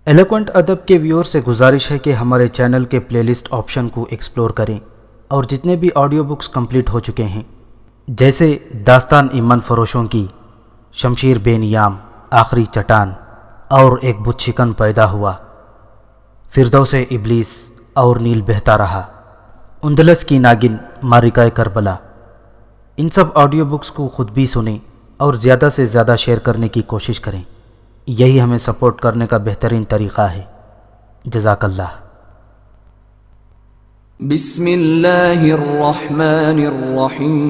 Eloquent ادب کے ویور سے گزارش ہے کہ ہمارے چینل کے پلے لسٹ آپشن کو ایکسپلور کریں اور جتنے بھی آڈیو بکس کمپلیٹ ہو چکے ہیں جیسے داستان ایمن فروشوں کی، شمشیر بے نیام، آخری چٹان اور ایک بت شکن پیدا ہوا، فردوس ابلیس اور نیل بہتا رہا، اندلس کی ناگن، مارکہ کربلا، ان سب آڈیو بکس کو خود بھی سنیں اور زیادہ سے زیادہ شیئر کرنے کی کوشش کریں۔ یہی ہمیں سپورٹ کرنے کا بہترین طریقہ ہے۔ جزاک اللہ۔ بسم اللہ الرحمن الرحیم۔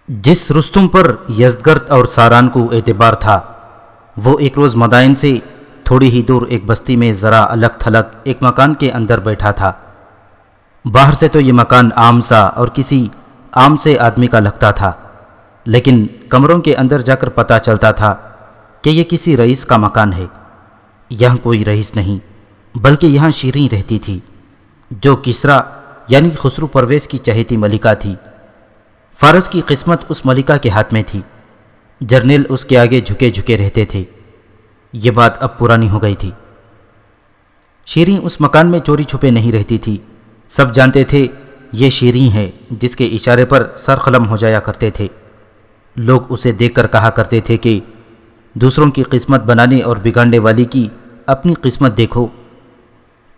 جس رستم پر یزدگرد اور ساران کو اعتبار تھا، وہ ایک روز مدائن سے تھوڑی ہی دور ایک بستی میں ذرا الگ تھلگ ایک مکان کے اندر بیٹھا تھا۔ باہر سے تو یہ مکان عام سا اور کسی عام سے آدمی کا لگتا تھا، لیکن کمروں کے اندر جا کر پتہ چلتا تھا کہ یہ کسی رئیس کا مکان ہے۔ یہاں کوئی رئیس نہیں، بلکہ یہاں شیریں رہتی تھی، جو کسریٰ یعنی خسرو پرویز کی چہیتی ملکہ تھی۔ فارس کی قسمت اس ملکہ کے ہاتھ میں تھی، جرنیل اس کے آگے جھکے جھکے رہتے تھے۔ یہ بات اب پرانی ہو گئی تھی۔ شیریں اس مکان میں چوری چھپے نہیں رہتی تھی، سب جانتے تھے یہ شیریں ہے، جس کے اشارے پر سر قلم ہو جایا کرتے تھے۔ لوگ اسے دیکھ کر کہا کرتے تھے کہ دوسروں کی قسمت بنانے اور بگاڑنے والی کی اپنی قسمت دیکھو۔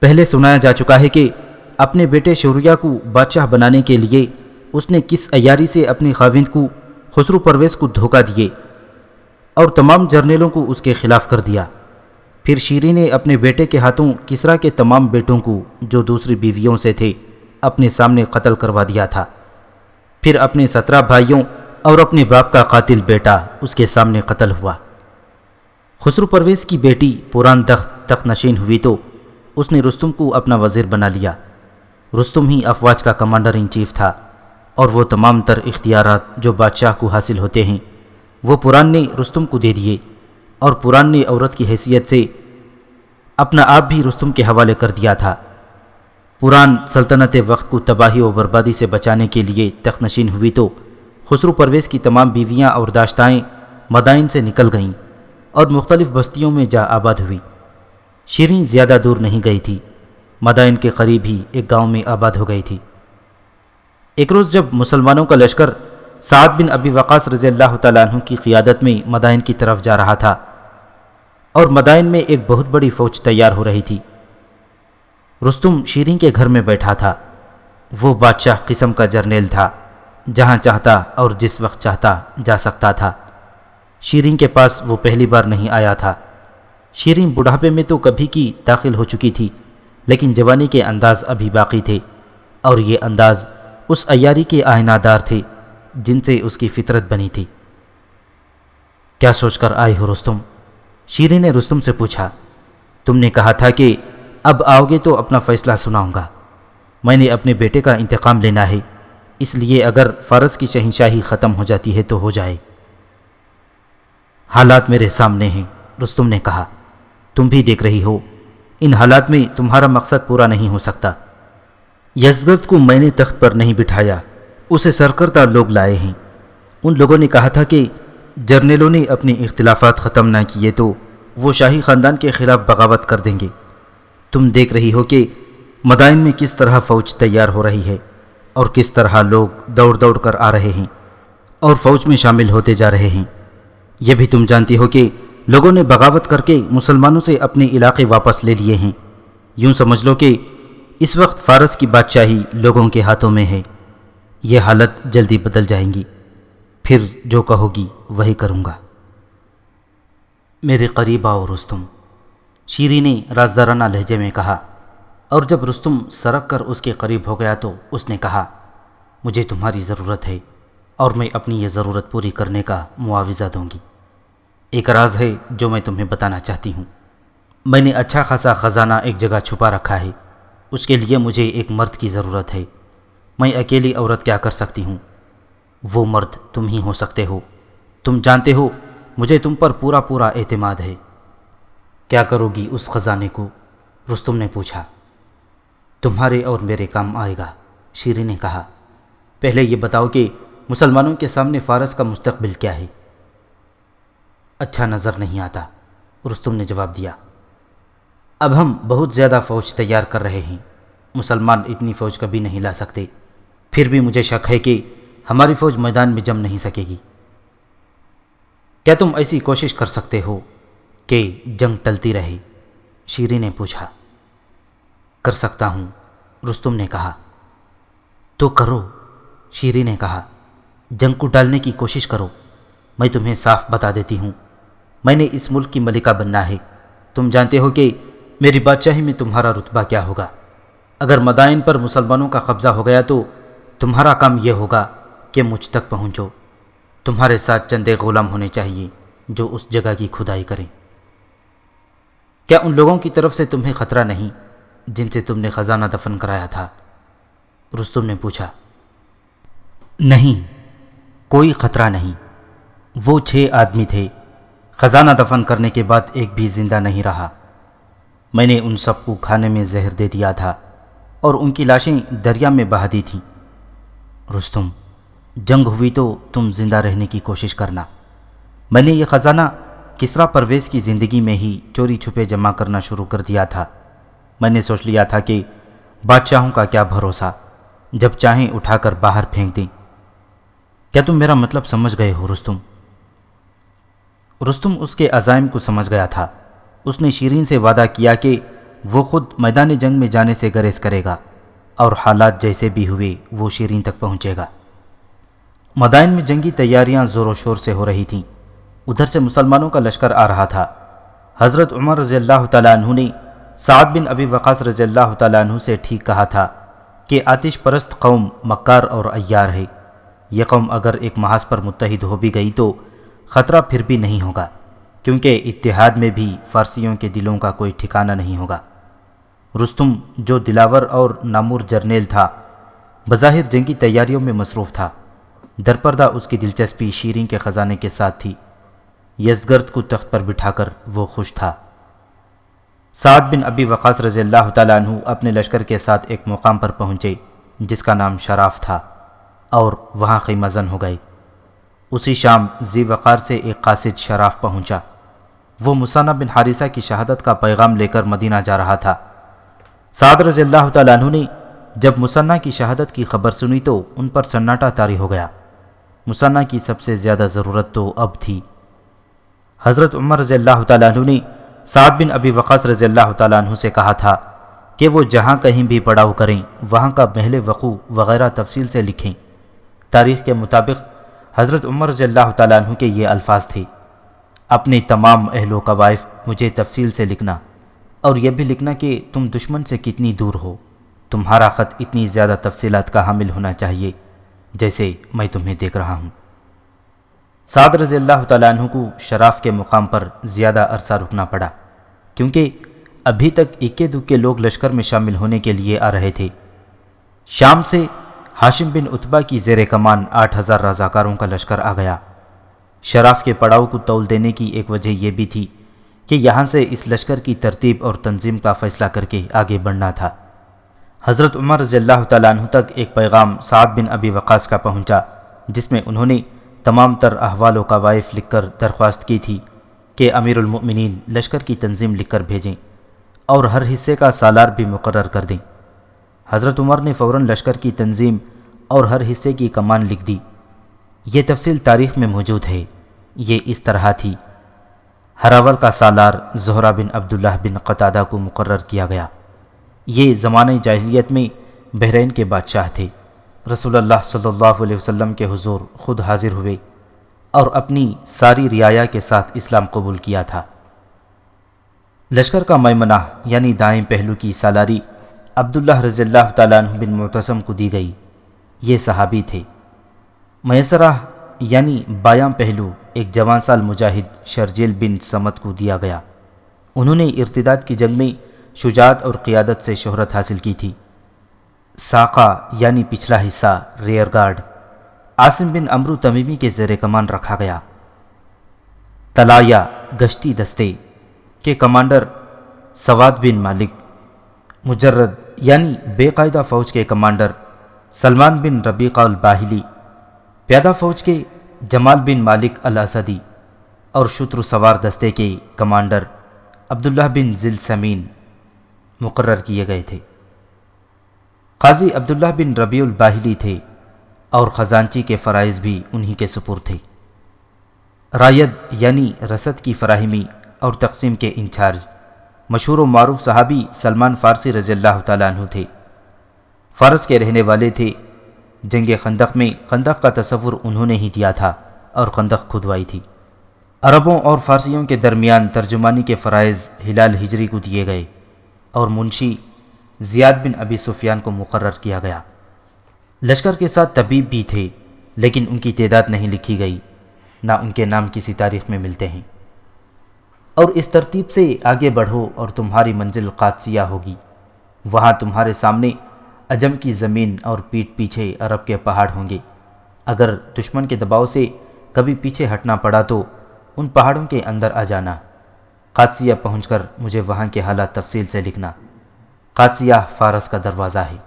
پہلے سنایا جا چکا ہے کہ اپنے بیٹے شوریا کو بادشاہ بنانے کے لیے اس نے کس عیاری سے اپنے خاوند کو خسرو پرویز کو دھوکہ دیے اور تمام جرنیلوں کو اس کے خلاف کر دیا۔ پھر شیریں نے اپنے بیٹے کے ہاتھوں کسریٰ کے تمام بیٹوں کو جو دوسری بیویوں سے تھے اپنے سامنے قتل کروا دیا تھا۔ پھر اپنے 17 بھائیوں اور اپنے باپ کا قاتل بیٹا اس کے سامنے قتل ہوا۔ خسرو پرویز کی بیٹی پوران تخت نشین ہوئی تو اس نے رستم کو اپنا وزیر بنا لیا۔ رستم ہی افواج کا کمانڈر ان چیف تھا، اور وہ تمام تر اختیارات جو بادشاہ کو حاصل ہوتے ہیں وہ پوران نے رستم کو دے دیے، اور پوران نے عورت کی حیثیت سے اپنا آپ بھی رستم کے حوالے کر دیا تھا۔ پوران سلطنت وقت کو تباہی و بربادی سے بچانے کے لیے تخت نشین ہوئی تو خسرو پرویز کی تمام بیویاں اور داشتائیں مدائن سے نکل گئیں اور مختلف بستیوں میں جا آباد ہوئی۔ شیریں زیادہ دور نہیں گئی تھی، مدائن کے قریب ہی ایک گاؤں میں آباد ہو گئی تھی۔ ایک روز جب مسلمانوں کا لشکر سعد بن ابی وقاص رضی اللہ تعالیٰ عنہ کی قیادت میں مدائن کی طرف جا رہا تھا، اور مدائن میں ایک بہت بڑی فوج تیار ہو رہی تھی۔ رستم شیریں کے گھر میں بیٹھا تھا۔ وہ بادشاہ قسم کا جرنیل تھا، جہاں چاہتا اور جس وقت چاہتا جا سکتا تھا۔ شیریں کے پاس وہ پہلی بار نہیں آیا تھا۔ شیریں بڑھاپے میں تو کبھی کی داخل ہو چکی تھی، لیکن جوانی کے انداز ابھی باقی تھے، اور یہ انداز اس عیاری کے آئینہ دار تھے جن سے اس کی فطرت بنی تھی۔ کیا سوچ کر آئے ہو رستم؟ شیریں نے رستم سے پوچھا۔ تم نے کہا تھا کہ اب آؤ گے تو اپنا فیصلہ سناؤں گا۔ میں نے اپنے بیٹے کا انتقام لینا ہے، اس لیے اگر فارس کی شہنشاہی ختم ہو جاتی ہے تو ہو جائے۔ حالات میرے سامنے ہیں، رستم نے کہا۔ تم بھی دیکھ رہی ہو، ان حالات میں تمہارا مقصد پورا نہیں ہو سکتا۔ یزدگرد کو میں نے تخت پر نہیں بٹھایا، اسے سرکردہ لوگ لائے ہیں۔ ان لوگوں نے کہا تھا کہ جرنیلوں نے اپنے اختلافات ختم نہ کیے تو وہ شاہی خاندان کے خلاف بغاوت کر دیں گے۔ تم دیکھ رہی ہو کہ مدائن میں کس طرح فوج تیار ہو رہی ہے، اور کس طرح لوگ دوڑ دوڑ کر آ رہے ہیں اور فوج میں شامل ہوتے جا رہے ہیں۔ یہ بھی تم جانتی ہو کہ لوگوں نے بغاوت کر کے مسلمانوں سے اپنے علاقے واپس لے لیے ہیں۔ یوں سمجھ لو کہ اس وقت فارس کی بادشاہی لوگوں کے ہاتھوں میں ہے۔ یہ حالت جلدی بدل جائیں گی، پھر جو کہو گی وہی کروں گا۔ میرے قریب آؤ رستم، شیریں نے رازدارانہ لہجے میں کہا، اور جب رستم سرک کر اس کے قریب ہو گیا تو اس نے کہا، مجھے تمہاری ضرورت ہے، اور میں اپنی یہ ضرورت پوری کرنے کا معاوضہ دوں گی۔ ایک راز ہے جو میں تمہیں بتانا چاہتی ہوں۔ میں نے اچھا خاصا خزانہ ایک جگہ چھپا رکھا ہے، اس کے لیے مجھے ایک مرد کی ضرورت ہے۔ میں اکیلی عورت کیا کر سکتی ہوں؟ وہ مرد تم ہی ہو سکتے ہو۔ تم جانتے ہو مجھے تم پر پورا پورا اعتماد ہے۔ کیا کرو گی اس خزانے کو؟ رستم نے پوچھا۔ تمہارے اور میرے کام آئے گا، شیریں نے کہا۔ پہلے یہ بتاؤ کہ مسلمانوں کے سامنے فارس کا مستقبل کیا ہے؟ اچھا نظر نہیں آتا، رستم نے جواب دیا۔ اب ہم بہت زیادہ فوج تیار کر رہے ہیں، مسلمان اتنی فوج کبھی نہیں لا سکتے، پھر بھی مجھے شک ہے کہ ہماری فوج میدان میں جم نہیں سکے گی۔ کیا تم ایسی کوشش کر سکتے ہو کہ جنگ ٹلتی رہے؟ شیریں نے پوچھا۔ کر سکتا ہوں، رستم نے کہا۔ تو کرو، شیریں نے کہا، جنگ کو ٹالنے کی کوشش کرو۔ میں تمہیں صاف بتا دیتی ہوں، میں نے اس ملک کی ملکہ بننا ہے۔ تم جانتے ہو کہ میری بادشاہی میں تمہارا رتبہ کیا ہوگا۔ اگر مدائن پر مسلمانوں کا قبضہ ہو گیا تو تمہارا کام یہ ہوگا کہ مجھ تک پہنچو۔ تمہارے ساتھ چند غلام ہونے چاہیے جو اس جگہ کی کھدائی کریں۔ کیا ان لوگوں کی طرف سے تمہیں خطرہ نہیں جن سے تم نے خزانہ دفن کرایا تھا؟ رستم نے پوچھا۔ نہیں، کوئی خطرہ نہیں۔ وہ 6 آدمی تھے، خزانہ دفن کرنے کے بعد ایک بھی زندہ نہیں رہا۔ میں نے ان سب کو کھانے میں زہر دے دیا تھا اور ان کی لاشیں دریا میں بہا دی تھیں۔ رستم، جنگ ہوئی تو تم زندہ رہنے کی کوشش کرنا۔ میں نے یہ خزانہ کسریٰ پرویز کی زندگی میں ہی چوری چھپے جمع کرنا شروع کر دیا تھا۔ میں نے سوچ لیا تھا کہ بادشاہوں کا کیا بھروسہ، جب چاہیں اٹھا کر باہر پھینک دیں۔ کیا تم میرا مطلب سمجھ گئے ہو رستم؟ رستم اس کے عزائم کو سمجھ گیا تھا۔ اس نے شیریں سے وعدہ کیا کہ وہ خود میدان جنگ میں جانے سے گریز کرے گا اور حالات جیسے بھی ہوئے وہ شیریں تک پہنچے گا۔ مدائن میں جنگی تیاریاں زور و شور سے ہو رہی تھیں۔ ادھر سے مسلمانوں کا لشکر آ رہا تھا۔ حضرت عمر رضی اللہ تعالیٰ عنہ نے سعد بن ابی وقاص رضی اللہ تعالیٰ عنہ سے ٹھیک کہا تھا کہ آتش پرست قوم مکار اور عیار ہے۔ یہ قوم اگر ایک محاذ پر متحد ہو بھی گئی تو خطرہ پھر بھی نہیں ہوگا، کیونکہ اتحاد میں بھی فارسیوں کے دلوں کا کوئی ٹھکانہ نہیں ہوگا۔ رستم جو دلاور اور نامور جرنیل تھا، بظاہر جنگی تیاریوں میں مصروف تھا۔ درپردہ اس کی دلچسپی شیریں کے خزانے کے ساتھ تھی۔ یزدگرد کو تخت پر بٹھا کر وہ خوش تھا۔ سعد بن ابی وقاص رضی اللہ تعالیٰ عنہ اپنے لشکر کے ساتھ ایک مقام پر پہنچے جس کا نام شراف تھا، اور وہاں خیمہ زن ہو گئے۔ اسی شام ذی وقار سے ایک قاصد شراف پہنچا۔ وہ مثنہ بن حارثہ کی شہادت کا پیغام لے کر مدینہ جا رہا تھا۔ سعد رضی اللہ تعالیٰ عنہ نے جب مثنہ کی شہادت کی خبر سنی تو ان پر سناٹا طاری ہو گیا۔ مثنہ کی سب سے زیادہ ضرورت تو اب تھی۔ حضرت عمر رضی اللہ تعالیٰ عنہ نے سعد بن ابی وقاص رضی اللہ تعالیٰ عنہ سے کہا تھا کہ وہ جہاں کہیں بھی پڑاؤ کریں وہاں کا محل وقوع وغیرہ تفصیل سے لکھیں۔ تاریخ کے مطابق حضرت عمر رضی اللہ تعالیٰ عنہ کے یہ الفاظ تھے: اپنے تمام اہل و قوائف مجھے تفصیل سے لکھنا، اور یہ بھی لکھنا کہ تم دشمن سے کتنی دور ہو۔ تمہارا خط اتنی زیادہ تفصیلات کا حامل ہونا چاہیے جیسے میں تمہیں دیکھ رہا ہوں۔ سعد رضی اللہ تعالیٰ عنہ کو شراف کے مقام پر زیادہ عرصہ رکنا پڑا، کیونکہ ابھی تک اکے دکے لوگ لشکر میں شامل ہونے کے لیے آ رہے تھے۔ شام سے ہاشم بن عتبہ کی زیر کمان 8000 رضاکاروں کا لشکر آ گیا۔ شراف کے پڑاؤ کو تول دینے کی ایک وجہ یہ بھی تھی کہ یہاں سے اس لشکر کی ترتیب اور تنظیم کا فیصلہ کر کے آگے بڑھنا تھا۔ حضرت عمر رضی اللہ تعالیٰ عنہ تک ایک پیغام سعد بن ابی وقاص کا پہنچا جس میں انہوں نے تمام تر احوال و قوائف لکھ کر درخواست کی تھی کہ امیر المؤمنین لشکر کی تنظیم لکھ کر بھیجیں اور ہر حصے کا سالار بھی مقرر کر دیں۔ حضرت عمر نے فوراً لشکر کی تنظیم اور ہر حصے کی کمان لکھ دی۔ یہ تفصیل تاریخ میں موجود ہے۔ یہ اس طرح تھی: ہراول کا سالار زہرہ بن عبداللہ بن قتادہ کو مقرر کیا گیا۔ یہ زمانہ جاہلیت میں بحرین کے بادشاہ تھے۔ رسول اللہ صلی اللہ علیہ وسلم کے حضور خود حاضر ہوئے اور اپنی ساری رعایا کے ساتھ اسلام قبول کیا تھا۔ لشکر کا میمنہ یعنی دائیں پہلو کی سالاری عبداللہ رضی اللہ تعالیٰ عنہ بن معتصم کو دی گئی۔ یہ صحابی تھے۔ میسرہ یعنی بایاں پہلو ایک جوان سال مجاہد شرجیل بن سمت کو دیا گیا۔ انہوں نے ارتداد کی جنگ میں شجاعت اور قیادت سے شہرت حاصل کی تھی۔ ساقہ یعنی پچھلا حصہ ریئر گارڈ عاصم بن عمرو تمیمی کے زیر کمان رکھا گیا۔ طلایہ گشتی دستے کے کمانڈر سواد بن مالک، مجرد یعنی بے قاعدہ فوج کے کمانڈر سلمان بن ربیقہ الباہلی، پیادہ فوج کے جمال بن مالک الاسدی اور شتر سوار دستے کے کمانڈر عبداللہ بن ذل سمین مقرر کیے گئے تھے۔ قاضی عبداللہ بن ربیع الباہلی تھے اور خزانچی کے فرائض بھی انہی کے سپرد تھے۔ رائد یعنی رسد کی فراہمی اور تقسیم کے انچارج مشہور و معروف صحابی سلمان فارسی رضی اللہ تعالیٰ عنہ تھے۔ فارس کے رہنے والے تھے۔ جنگ خندق میں خندق کا تصور انہوں نے ہی دیا تھا اور خندق کھدوائی تھی۔ عربوں اور فارسیوں کے درمیان ترجمانی کے فرائض ہلال ہجری کو دیے گئے اور منشی زیاد بن ابی سفیان کو مقرر کیا گیا۔ لشکر کے ساتھ طبیب بھی تھے، لیکن ان کی تعداد نہیں لکھی گئی، نہ ان کے نام کسی تاریخ میں ملتے ہیں۔ اور اس ترتیب سے آگے بڑھو اور تمہاری منزل قادسیہ ہوگی۔ وہاں تمہارے سامنے عجم کی زمین اور پیٹھ پیچھے عرب کے پہاڑ ہوں گے۔ اگر دشمن کے دباؤ سے کبھی پیچھے ہٹنا پڑا تو ان پہاڑوں کے اندر آ جانا۔ قادسیہ پہنچ کر مجھے وہاں کے حالات تفصیل سے لکھنا۔ قادسیہ فارس کا دروازہ ہے۔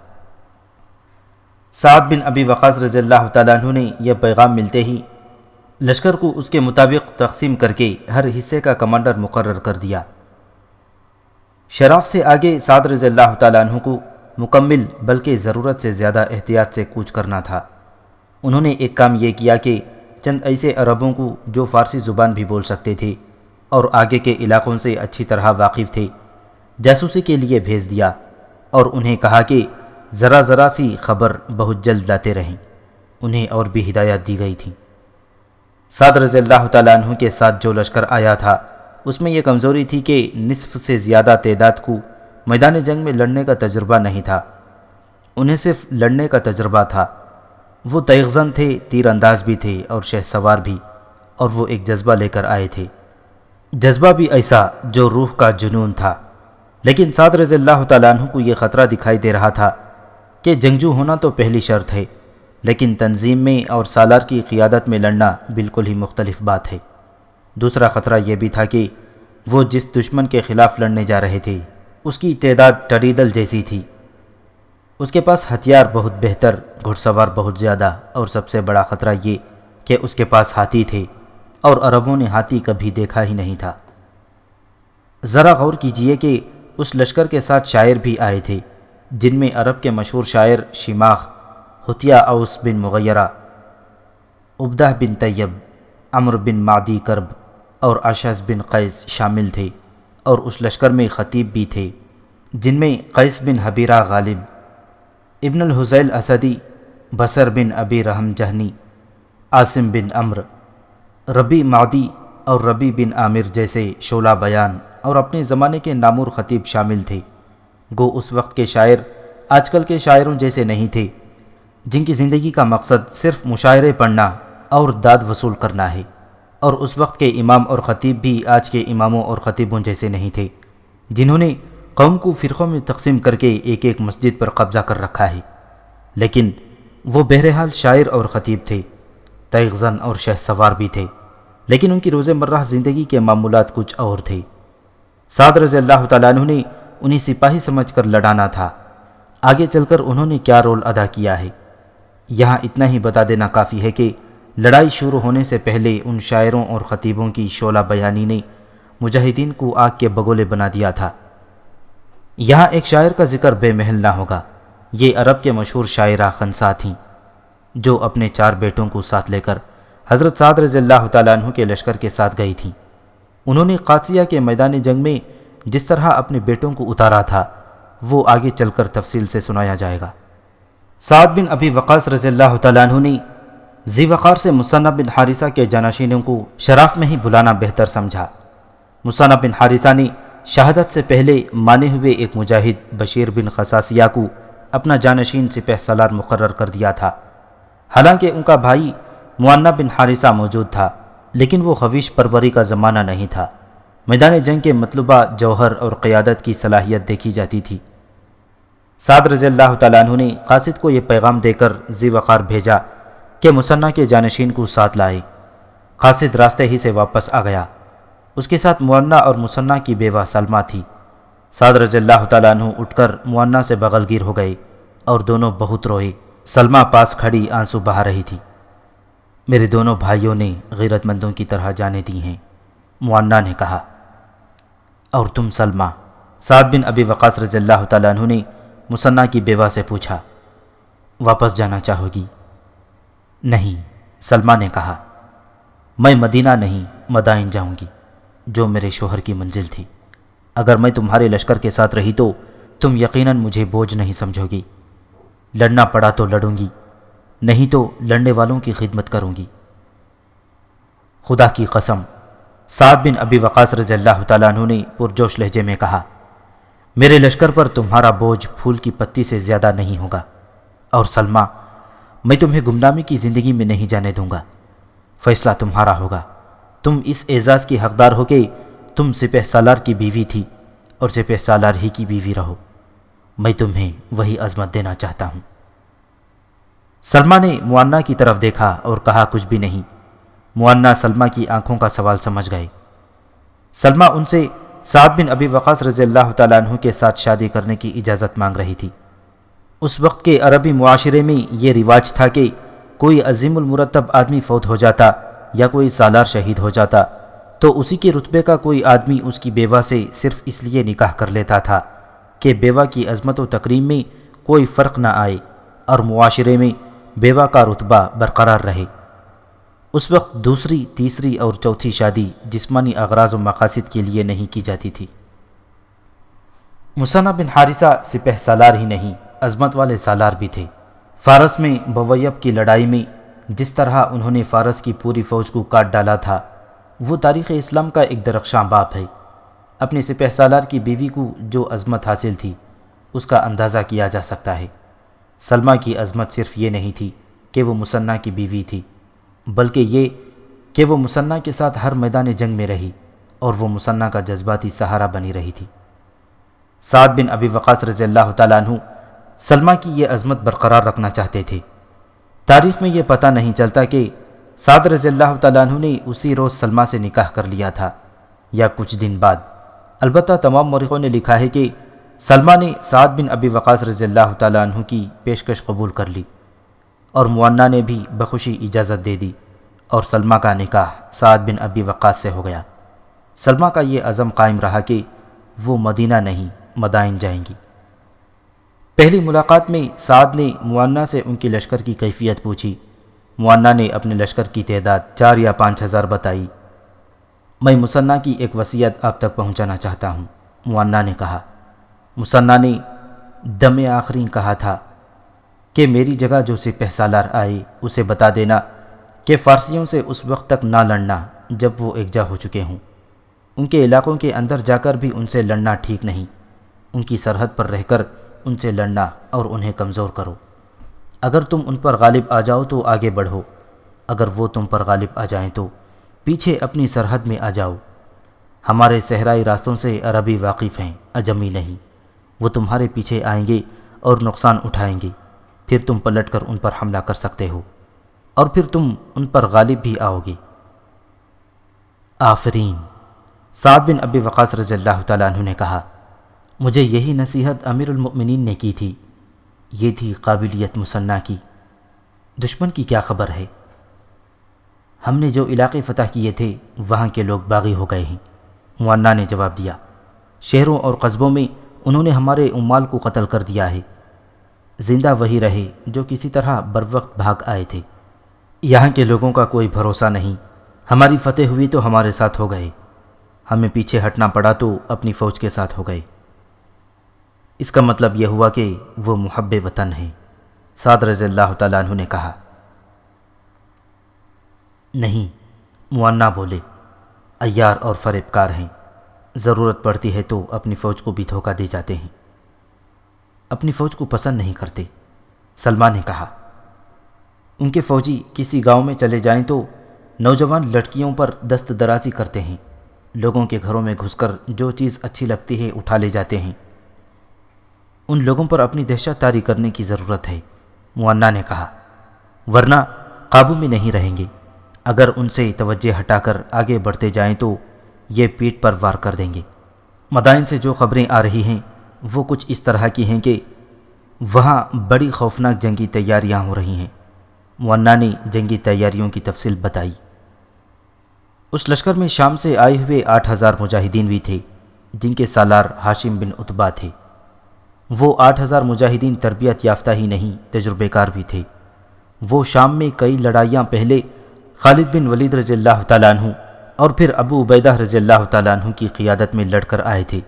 سعد بن ابی وقاص رضی اللہ تعالیٰ عنہ نے یہ پیغام ملتے ہی لشکر کو اس کے مطابق تقسیم کر کے ہر حصے کا کمانڈر مقرر کر دیا۔ شراف سے آگے سعد رضی اللہ تعالیٰ عنہ کو مکمل بلکہ ضرورت سے زیادہ احتیاط سے کوچ کرنا تھا۔ انہوں نے ایک کام یہ کیا کہ چند ایسے عربوں کو جو فارسی زبان بھی بول سکتے تھے اور آگے کے علاقوں سے اچھی طرح واقف تھے، جاسوسی کے لیے بھیج دیا اور انہیں کہا کہ ذرا ذرا سی خبر بہت جلد لاتے رہیں۔ انہیں اور بھی ہدایات دی گئی تھیں۔ سعد رضی اللہ تعالیٰ عنہ کے ساتھ جو لشکر آیا تھا اس میں یہ کمزوری تھی کہ نصف سے زیادہ تعداد کو میدان جنگ میں لڑنے کا تجربہ نہیں تھا۔ انہیں صرف لڑنے کا تجربہ تھا۔ وہ تیغزن تھے، تیر انداز بھی تھے اور شہ سوار بھی، اور وہ ایک جذبہ لے کر آئے تھے، جذبہ بھی ایسا جو روح کا جنون تھا۔ لیکن سعد رضی اللہ تعالیٰ عنہ کو یہ خطرہ دکھائی دے رہا تھا کہ جنگجو ہونا تو پہلی شرط ہے، لیکن تنظیم میں اور سالار کی قیادت میں لڑنا بالکل ہی مختلف بات ہے۔ دوسرا خطرہ یہ بھی تھا کہ وہ جس دشمن کے خلاف لڑنے جا رہے تھے اس کی تعداد ٹریدل جیسی تھی۔ اس کے پاس ہتھیار بہت بہتر، گھڑ سوار بہت زیادہ، اور سب سے بڑا خطرہ یہ کہ اس کے پاس ہاتھی تھے، اور عربوں نے ہاتھی کبھی دیکھا ہی نہیں تھا۔ ذرا غور کیجئے کہ اس لشکر کے ساتھ شاعر بھی آئے تھے، جن میں عرب کے مشہور شاعر شماخ، حتیہ اوس بن مغیرہ، عبدہ بن طیب، عمرو بن معدی کرب اور اشعث بن قیس شامل تھے، اور اس لشکر میں خطیب بھی تھے، جن میں قیس بن حبیرہ غالب، ابن الحزیل اسدی، بصر بن ابی رحم جہنی، عاصم بن عمرو، ربی معدی اور ربی بن عامر جیسے شعلہ بیان اور اپنے زمانے کے نامور خطیب شامل تھے۔ گو اس وقت کے شاعر آج کل کے شاعروں جیسے نہیں تھے، جن کی زندگی کا مقصد صرف مشاعرے پڑھنا اور داد وصول کرنا ہے، اور اس وقت کے امام اور خطیب بھی آج کے اماموں اور خطیبوں جیسے نہیں تھے، جنہوں نے قوم کو فرقوں میں تقسیم کر کے ایک ایک مسجد پر قبضہ کر رکھا ہے۔ لیکن وہ بہرحال شاعر اور خطیب تھے، تیغزن اور شہ سوار بھی تھے، لیکن ان کی روزمرہ زندگی کے معمولات کچھ اور تھے۔ سعد رضی اللہ تعالیٰ عنہ نے انہیں سپاہی سمجھ کر لڑانا تھا۔ آگے چل کر انہوں نے کیا رول ادا کیا ہے، یہاں اتنا ہی بتا دینا کافی ہے کہ لڑائی شروع ہونے سے پہلے ان شاعروں اور خطیبوں کی شعلہ بیانی نے مجاہدین کو آگ کے بگولے بنا دیا تھا۔ یہاں ایک شاعر کا ذکر بے محل نہ ہوگا۔ یہ عرب کے مشہور شاعرہ خنسا تھیں، جو اپنے 4 بیٹوں کو ساتھ لے کر حضرت سعد رضی اللہ تعالیٰ عنہ کے لشکر کے ساتھ گئی تھیں۔ انہوں نے قادسیہ کے میدان جنگ میں جس طرح اپنے بیٹوں کو اتارا تھا وہ آگے چل کر تفصیل سے سنایا جائے گا۔ سعد بن ابی وقاص رضی اللہ تعالیٰ عنہ نے ذی وقار سے مثنہ بن حارثہ کے جانشینوں کو شراف میں ہی بلانا بہتر سمجھا۔ مثنہ بن حارثہ نے شہادت سے پہلے مانے ہوئے ایک مجاہد بشیر بن خصاصیہ کو اپنا جانشین سپہ سالار مقرر کر دیا تھا۔ حالانکہ ان کا بھائی معانہ بن حارثہ موجود تھا، لیکن وہ خویش پروری کا زمانہ نہیں تھا۔ میدان جنگ کے مطلوبہ جوہر اور قیادت کی صلاحیت دیکھی جاتی تھی۔ سعد رضی اللہ تعالیٰ عنہ نے قاصد کو یہ پیغام دے کر ذی وقار بھیجا کہ مثنہ کے جانشین کو ساتھ لائے۔ قاصد راستے ہی سے واپس آ گیا۔ اس کے ساتھ معانہ اور مثنہ کی بیوہ سلمہ تھی۔ سعد رضی اللہ تعالیٰ عنہ اٹھ کر معانہ سے بغل گیر ہو گئے اور دونوں بہت روئے۔ سلمہ پاس کھڑی آنسو بہا رہی تھی۔ میرے دونوں بھائیوں نے غیرت مندوں کی طرح جانیں دی ہیں، معانہ نے کہا، اور تم سلمہ؟ سعد بن ابی وقاص رضی اللہ تعالیٰ عنہ نے مثنیٰ کی بیوہ سے پوچھا۔ واپس جانا چاہو گی؟ نہیں، سلمہ نے کہا، میں مدینہ نہیں مدائن جاؤں گی جو میرے شوہر کی منزل تھی۔ اگر میں تمہارے لشکر کے ساتھ رہی تو تم یقیناً مجھے بوجھ نہیں سمجھو گی۔ لڑنا پڑا تو لڑوں گی، نہیں تو لڑنے والوں کی خدمت کروں گی۔ خدا کی قسم، سعد بن ابی وقاص رضی اللہ تعالیٰ عنہ نے پرجوش لہجے میں کہا، میرے لشکر پر تمہارا بوجھ پھول کی پتی سے زیادہ نہیں ہوگا، اور سلمہ، میں تمہیں گمنامی کی زندگی میں نہیں جانے دوں گا۔ فیصلہ تمہارا ہوگا۔ تم اس اعزاز کی حقدار ہو کہ تم سپہ سالار کی بیوی تھی اور سپہ سالار ہی کی بیوی رہو۔ میں تمہیں وہی عظمت دینا چاہتا ہوں۔ سلمہ نے معانہ کی طرف دیکھا اور کہا کچھ بھی نہیں۔ معانہ سلمہ کی آنکھوں کا سوال سمجھ گئے۔ سلمہ ان سے سعد بن ابی وقاص رضی اللہ تعالیٰ عنہ کے ساتھ شادی کرنے کی اجازت مانگ رہی تھی۔ اس وقت کے عربی معاشرے میں یہ رواج تھا کہ کوئی عظیم المرتب آدمی فوت ہو جاتا یا کوئی سالار شہید ہو جاتا تو اسی کے رتبے کا کوئی آدمی اس کی بیوہ سے صرف اس لیے نکاح کر لیتا تھا کہ بیوہ کی عظمت و تکریم میں کوئی فرق نہ آئے اور معاشرے میں بیوہ کا رتبہ برقرار رہے۔ اس وقت دوسری، تیسری اور چوتھی شادی جسمانی اغراض و مقاصد کے لیے نہیں کی جاتی تھی۔ مثنیٰ بن حارثہ سپہ سالار ہی نہیں، عظمت والے سالار بھی تھے۔ فارس میں بویب کی لڑائی میں جس طرح انہوں نے فارس کی پوری فوج کو کاٹ ڈالا تھا، وہ تاریخ اسلام کا ایک درخشاں باب ہے۔ اپنے سپہ سالار کی بیوی کو جو عظمت حاصل تھی، اس کا اندازہ کیا جا سکتا ہے۔ سلمہ کی عظمت صرف یہ نہیں تھی کہ وہ مثنیٰ کی بیوی تھی، بلکہ یہ کہ وہ مثنیٰ کے ساتھ ہر میدان جنگ میں رہی اور وہ مثنیٰ کا جذباتی سہارا بنی رہی تھی۔ سعد بن ابی وقاص رضی اللہ تعالیٰ عنہ سلمہ کی یہ عظمت برقرار رکھنا چاہتے تھے۔ تاریخ میں یہ پتہ نہیں چلتا کہ سعد رضی اللہ تعالیٰ عنہ نے اسی روز سلمہ سے نکاح کر لیا تھا یا کچھ دن بعد۔ البتہ تمام مورخوں نے لکھا ہے کہ سلمہ نے سعد بن ابی وقاص رضی اللہ تعالیٰ عنہ کی پیشکش قبول کر لی اور معانہ نے بھی بخوشی اجازت دے دی، اور سلمہ کا نکاح سعد بن ابی وقاص سے ہو گیا۔ سلمہ کا یہ عزم قائم رہا کہ وہ مدینہ نہیں مدائن جائیں گی۔ پہلی ملاقات میں سعد نے معانہ سے ان کی لشکر کی کیفیت پوچھی۔ معانہ نے اپنے لشکر کی تعداد 4 یا 5 ہزار بتائی۔ میں مثنیٰ کی ایک وصیت آپ تک پہنچانا چاہتا ہوں، معانہ نے کہا۔ مثنیٰ نے دم آخری کہا تھا کہ میری جگہ جو سپہ سالار آئے اسے بتا دینا کہ فارسیوں سے اس وقت تک نہ لڑنا جب وہ یکجا ہو چکے ہوں۔ ان کے علاقوں کے اندر جا کر بھی ان سے لڑنا ٹھیک نہیں۔ ان کی سرحد پر رہ کر ان سے لڑنا اور انہیں کمزور کرو۔ اگر تم ان پر غالب آ جاؤ تو آگے بڑھو، اگر وہ تم پر غالب آ جائیں تو پیچھے اپنی سرحد میں آ جاؤ۔ ہمارے صحرائی راستوں سے عربی واقف ہیں، اجمی نہیں۔ وہ تمہارے پیچھے آئیں گے اور نقصان اٹھائیں گے، پھر تم پلٹ کر ان پر حملہ کر سکتے ہو اور پھر تم ان پر غالب بھی آؤ گے۔ آفرین، سعد بن ابی وقاص رضی اللہ تعالیٰ عنہ نے کہا، مجھے یہی نصیحت امیر المؤمنین نے کی تھی۔ یہ تھی قابلیت مثنیٰ کی۔ دشمن کی کیا خبر ہے؟ ہم نے جو علاقے فتح کیے تھے وہاں کے لوگ باغی ہو گئے ہیں۔ معانہ نے جواب دیا، شہروں اور قصبوں میں انہوں نے ہمارے عمال کو قتل کر دیا ہے۔ زندہ وہی رہے جو کسی طرح بروقت بھاگ آئے تھے۔ یہاں کے لوگوں کا کوئی بھروسہ نہیں۔ ہماری فتح ہوئی تو ہمارے ساتھ ہو گئے، ہمیں پیچھے ہٹنا پڑا تو اپنی فوج کے ساتھ ہو گئے۔ اس کا مطلب یہ ہوا کہ وہ محب وطن ہیں، سعد رضی اللہ تعالیٰ عنہ نے کہا۔ نہیں، معانہ بولے، عیار اور فریب کار ہیں، ضرورت پڑتی ہے تو اپنی فوج کو بھی دھوکہ دے جاتے ہیں، اپنی فوج کو پسند نہیں کرتے۔ سلمہ نے کہا، ان کے فوجی کسی گاؤں میں چلے جائیں تو نوجوان لڑکیوں پر دست درازی کرتے ہیں، لوگوں کے گھروں میں گھس کر جو چیز اچھی لگتی ہے اٹھا لے جاتے ہیں۔ ان لوگوں پر اپنی دہشت طاری کرنے کی ضرورت ہے، معانہ نے کہا، ورنہ قابو میں نہیں رہیں گے۔ اگر ان سے توجہ ہٹا کر آگے بڑھتے جائیں تو یہ پیٹھ پر وار کر دیں گے۔ مدائن سے جو خبریں آ رہی ہیں وہ کچھ اس طرح کی ہیں کہ وہاں بڑی خوفناک جنگی تیاریاں ہو رہی ہیں۔ معانہ نے جنگی تیاریوں کی تفصیل بتائی۔ اس لشکر میں شام سے آئے ہوئے 8,000 مجاہدین بھی تھے، جن کے سالار ہاشم بن عتبہ تھے۔ وہ 8,000 مجاہدین تربیت یافتہ ہی نہیں، تجربے کار بھی تھے۔ وہ شام میں کئی لڑائیاں پہلے خالد بن ولید رضی اللہ تعالیٰ عنہ اور پھر ابو عبیدہ رضی اللہ تعالیٰ عنہ کی قیادت میں لڑ کر آئے تھے۔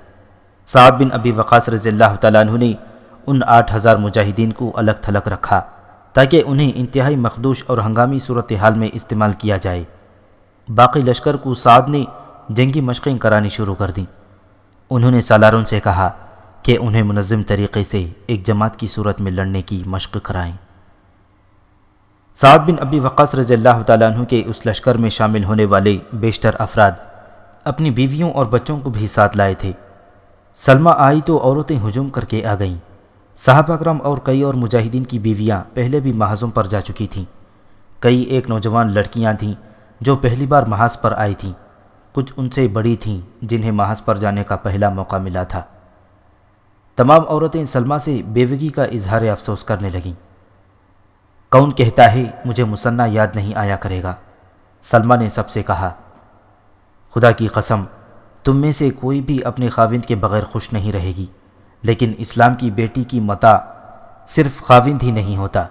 سعد بن ابی وقاص رضی اللہ تعالیٰ عنہ نے ان 8,000 مجاہدین کو الگ تھلگ رکھا تاکہ انہیں انتہائی مخدوش اور ہنگامی صورتحال میں استعمال کیا جائے۔ باقی لشکر کو سعد نے جنگی مشقیں کرانی شروع کر دیں۔ انہوں نے سالاروں سے کہا کہ انہیں منظم طریقے سے ایک جماعت کی صورت میں لڑنے کی مشق کرائیں۔ سعد بن ابی وقاص رضی اللہ تعالیٰ عنہ کے اس لشکر میں شامل ہونے والے بیشتر افراد اپنی بیویوں اور بچوں کو بھی ساتھ لائے تھے۔ سلمہ آئی تو عورتیں ہجوم کر کے آ گئیں۔ صحابہ کرام اور کئی اور مجاہدین کی بیویاں پہلے بھی محاذوں پر جا چکی تھیں۔ کئی ایک نوجوان لڑکیاں تھیں جو پہلی بار محاذ پر آئی تھیں، کچھ ان سے بڑی تھیں جنہیں محاذ پر جانے کا پہلا موقع ملا تھا۔ تمام عورتیں سلمہ سے بیوگی کا اظہار افسوس کرنے لگیں۔ کون کہتا ہے مجھے مثنیٰ یاد نہیں آیا کرے گا؟ سلمہ نے سب سے کہا، خدا کی قسم تم میں سے کوئی بھی اپنے خاوند کے بغیر خوش نہیں رہے گی، لیکن اسلام کی بیٹی کی متاع صرف خاوند ہی نہیں ہوتا۔